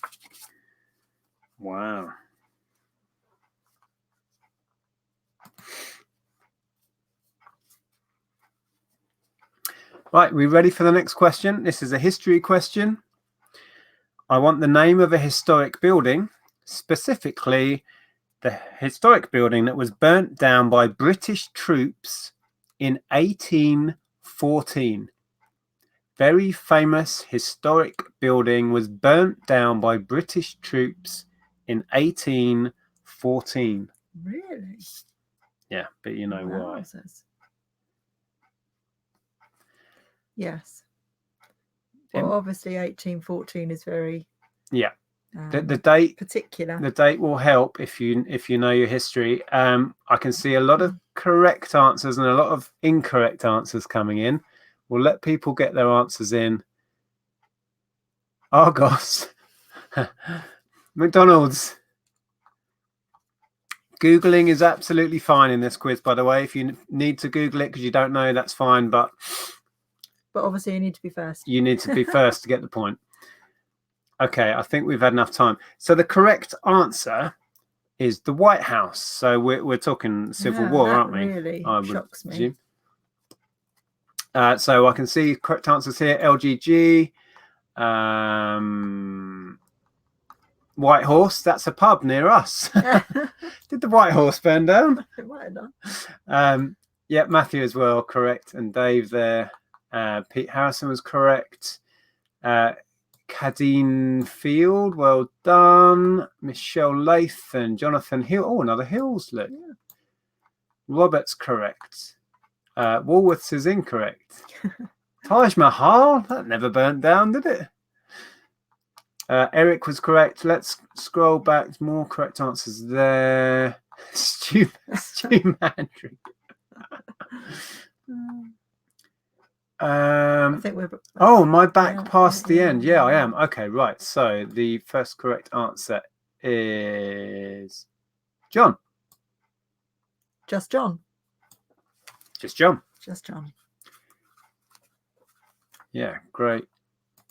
Wow. Right, we ready for the next question? This is a history question. I want the name of a historic building, specifically the historic building that was burnt down by British troops in 1814. Very famous historic building was burnt down by British troops in 1814. Really? Yeah, but you know why. Yes. Well, obviously 1814 is very the date particular. The date will help if you know your history. I can see a lot of correct answers and a lot of incorrect answers coming in. We'll let people get their answers in. Argos. McDonald's. Googling is absolutely fine in this quiz, by the way. If you need to Google it because you don't know, that's fine. But obviously you need to be first. You need to be first to get the point. Okay, I think we've had enough time. So the correct answer is the White House. So we're talking Civil War, that aren't we? Really I would shocks me. presume. So I can see correct answers here. LGG, White Horse. That's a pub near us. Did the White Horse burn down? It might have done. Yeah, Matthew as well, correct, and Dave there. Pete Harrison was correct. Cadine Field, well done. Michelle Lathan, Jonathan Hill. Oh, another Hills, look. Yeah. Robert's correct. Woolworths is incorrect. Taj Mahal, that never burnt down, did it? Eric was correct. Let's scroll back. More correct answers there. Stu Mandry. I think we're. Oh, am I back past the end? Yeah, I am. Okay, right. So the first correct answer is John. Just John. Just John. Just John. Yeah, great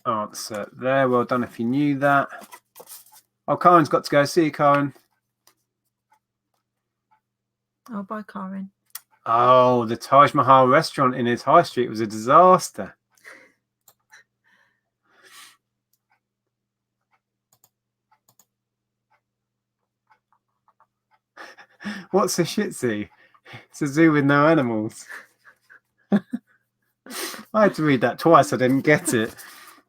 answer there. Well done if you knew that. Oh, Karen's got to go. See you, Karen. Oh, bye, Karen. Oh, the Taj Mahal restaurant in his high street was a disaster. What's a Shih Tzu? It's a zoo with no animals. I had to read that twice. I didn't get it.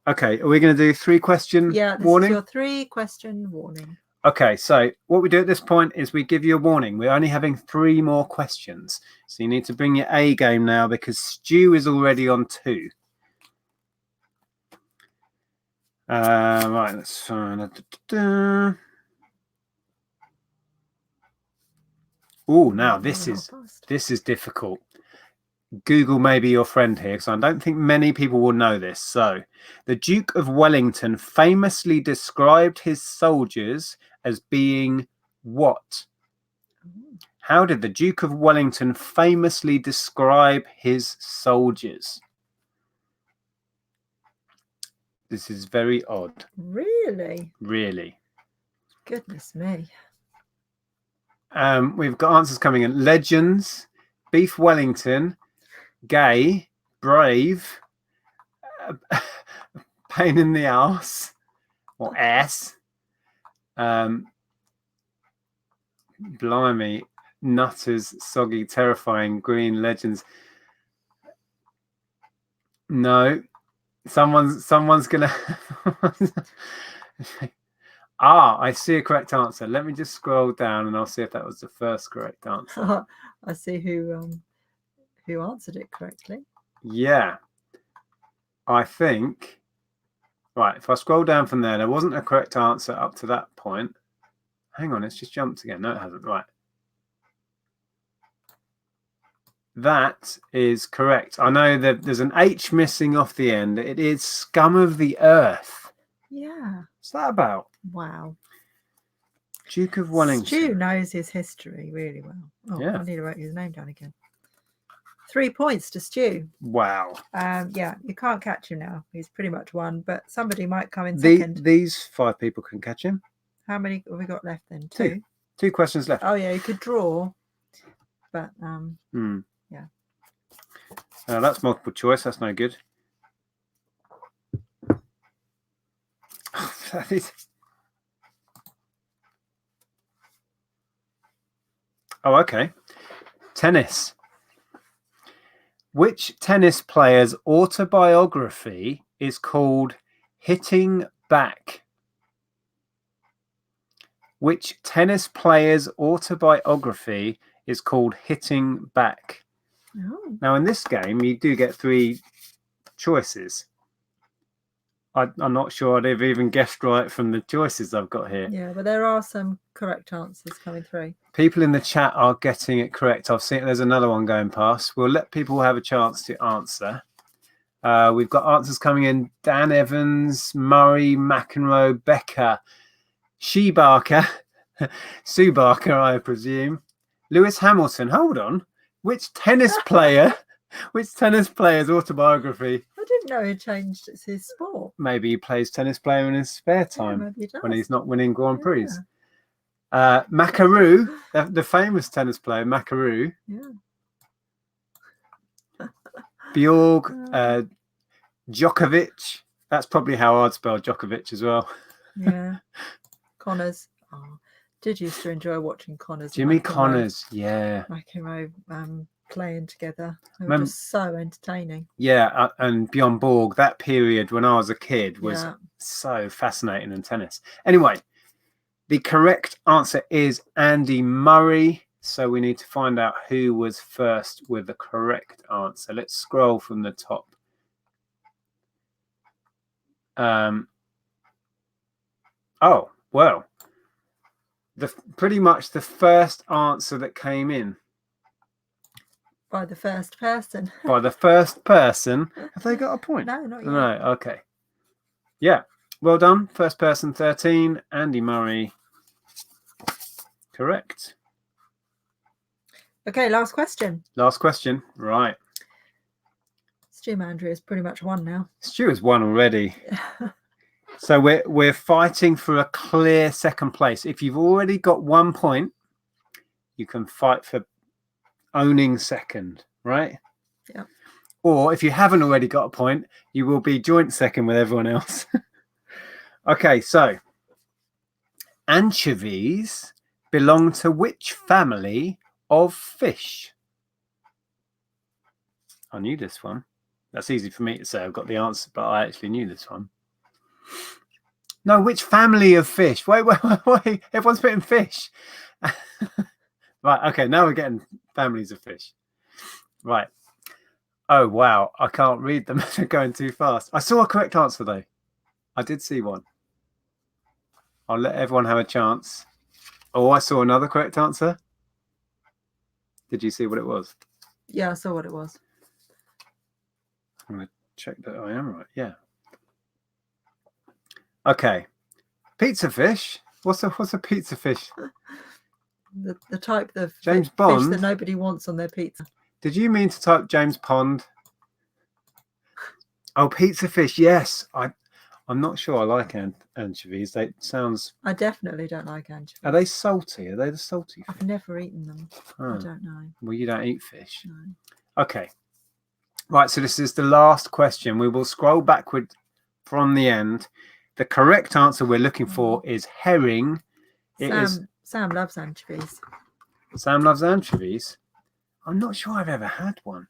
Okay, are we going to do 3-question warning? Yeah, this is your 3-question warning. Okay, so what we do at this point is we give you a warning. We're only having 3 more questions. So you need to bring your A game now because Stu is already on 2. Right, let's find. Oh, now this is difficult. Google may be your friend here because I don't think many people will know this. So, the Duke of Wellington famously described his soldiers as being what? How did the Duke of Wellington famously describe his soldiers? This is very odd. Really? Really. Goodness me. We've got answers coming in. Legends, Beef Wellington, gay, brave, pain in the arse, or ass. Blimey, nutters, soggy, terrifying, green, legends. No, someone's gonna. I see a correct answer. Let me just scroll down and I'll see if that was the first correct answer. I see who answered it correctly. Yeah, I think. Right, if I scroll down from there wasn't a correct answer up to that point. Hang on, it's just jumped again. No, it hasn't. Right. That is correct. I know that there's an H missing off the end. It is Scum of the Earth. Yeah. What's that about? Wow. Duke of Wellington. Stu knows his history really well. Oh, yeah. I need to write his name down again. 3 points to Stu. Wow. Yeah, you can't catch him now. He's pretty much won, but somebody might come in second. These 5 people can catch him. How many have we got left then? 2. 2 questions left. Oh, yeah, you could draw, but yeah. That's multiple choice. That's no good. Oh, okay. Tennis. Which tennis player's autobiography is called Hitting Back? Which tennis player's autobiography is called Hitting Back? Oh. Now, in this game, you do get 3 choices. I'm not sure I'd have even guessed right from the choices I've got here. Yeah, but there are some correct answers coming through. People in the chat are getting it correct. I've seen there's another one going past. We'll let people have a chance to answer. We've got answers coming in. Dan Evans, Murray, McEnroe, Becker, She Barker, Sue Barker, I presume. Lewis Hamilton. Hold on. Which tennis player's autobiography? I didn't know he changed his sport. Maybe he plays tennis player in his spare time when he's not winning Grand Prix. Macaru, the famous tennis player, Macaru. Yeah. Bjorg, Djokovic. That's probably how I'd spell Djokovic as well. Yeah. Connors. Oh, did used to enjoy watching Connors. Jimmy Connors. Yeah. McEnroe playing together. They were Remember, just so entertaining. yeah, and Bjorn Borg, that period when I was a kid was Yeah. so fascinating in tennis. Anyway, the correct answer is Andy Murray. So we need to find out who was first with the correct answer. Let's scroll from the top. Oh, well, pretty much the first answer that came in. By the first person. By the first person. Have they got a point? No, not yet. No, okay. Yeah, well done. First person 13, Andy Murray. Correct. Okay, last question. Last question. Right. Stu Andrea has pretty much won now. Stu has won already. So we're fighting for a clear second place. If you've already got 1 point, you can fight for owning second, right? Yeah. Or if you haven't already got a point, you will be joint second with everyone else. Okay, so anchovies belong to which family of fish? I knew this one. That's easy for me to say. I've got the answer, but I actually knew this one. No, which family of fish? Wait. Everyone's putting fish. Right, okay, now we're getting families of fish. Right. Oh, wow. I can't read them. They're going too fast. I saw a correct answer, though. I did see one. I'll let everyone have a chance. Oh, I saw another correct answer. Did you see what it was? Yeah, I saw what it was. I'm going to check that I am right. Yeah. Okay. Pizza fish. What's a pizza fish? The type of James fish Bond. that nobody wants on their pizza. Did you mean to type James Pond? Oh, pizza fish. Yes. I'm not sure I like anchovies. They sounds. I definitely don't like anchovies. Are they salty? Are they the salty fish? I've never eaten them. Oh. I don't know. Well, you don't eat fish. No. Okay. Right. So this is the last question. We will scroll backward from the end. The correct answer we're looking for is herring. Sam loves anchovies. Sam loves anchovies. I'm not sure I've ever had one.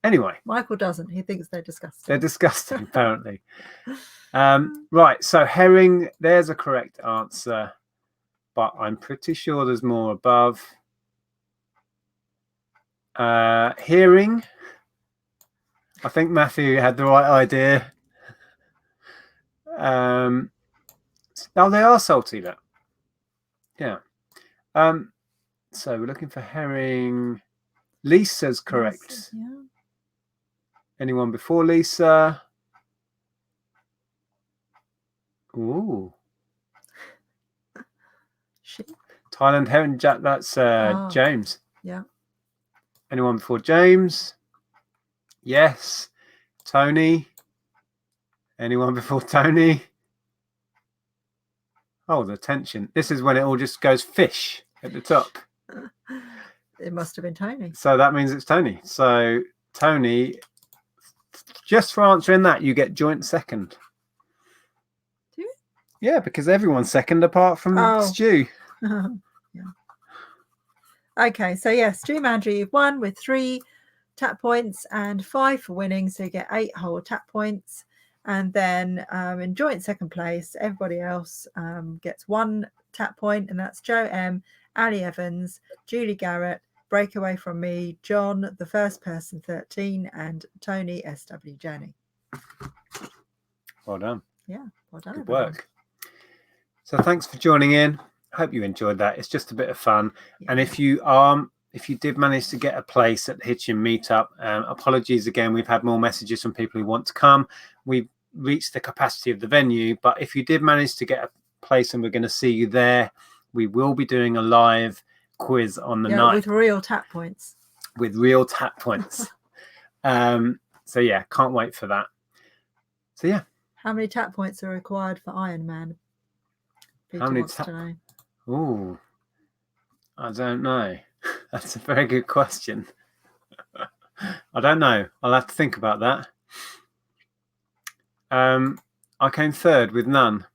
Anyway. Michael doesn't. He thinks they're disgusting. They're disgusting, apparently. Right. So herring, there's a correct answer. But I'm pretty sure there's more above. Hearing. I think Matthew had the right idea. Oh, they are salty, though. Yeah. So we're looking for herring. Lisa's correct. Yeah. Anyone before Lisa? Ooh. Thailand herring. That's James. Yeah. Anyone before James? Yes. Tony. Anyone before Tony? Oh, the tension. This is when it all just goes fish at the top. It must have been Tony. So that means it's Tony. So Tony, just for answering that, you get joint second. Do you? Yeah, because everyone's second apart from Stu. Yeah. Okay, so yeah, Stu Mandry, you've won with 3 tap points and 5 for winning, so you get 8 whole tap points. And then in joint second place, everybody else gets 1 tap point, and that's Joe M, Ali Evans, Julie Garrett, Breakaway from Me, John, the first person 13, and Tony SW Journey. Well done. Yeah, well done. Good work. So thanks for joining in. Hope you enjoyed that. It's just a bit of fun. Yeah. And if you did manage to get a place at the Hitchin meetup, apologies again. We've had more messages from people who want to come. We've reached the capacity of the venue, but if you did manage to get a place and we're going to see you there, we will be doing a live quiz on the night with real tap points. With real tap points. So yeah, can't wait for that. So yeah. How many tap points are required for Ironman? How many Ooh, I don't know. That's a very good question. I don't know. I'll have to think about that. I came third with none.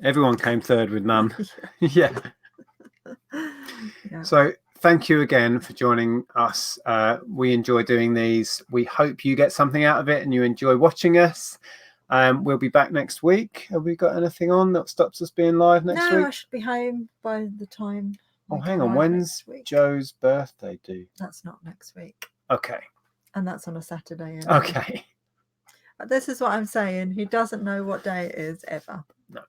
Everyone came third with none. Yeah. So thank you again for joining us. We enjoy doing these. We hope you get something out of it and you enjoy watching us. We'll be back next week. Have we got anything on that stops us being live next week? No, I should be home by the time. Oh, hang on. When's Joe's birthday due? That's not next week. Okay. And that's on a Saturday. Anyway. Okay. This is what I'm saying. He doesn't know what day it is ever. No.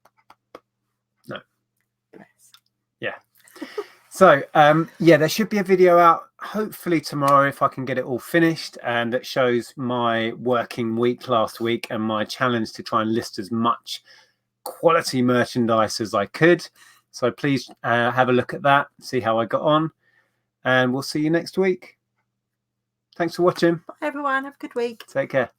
No. Bless. Yeah. So, yeah, there should be a video out hopefully tomorrow if I can get it all finished, and that shows my working week last week and my challenge to try and list as much quality merchandise as I could. So please have a look at that, see how I got on, and we'll see you next week. Thanks for watching. Bye, everyone. Have a good week. Take care.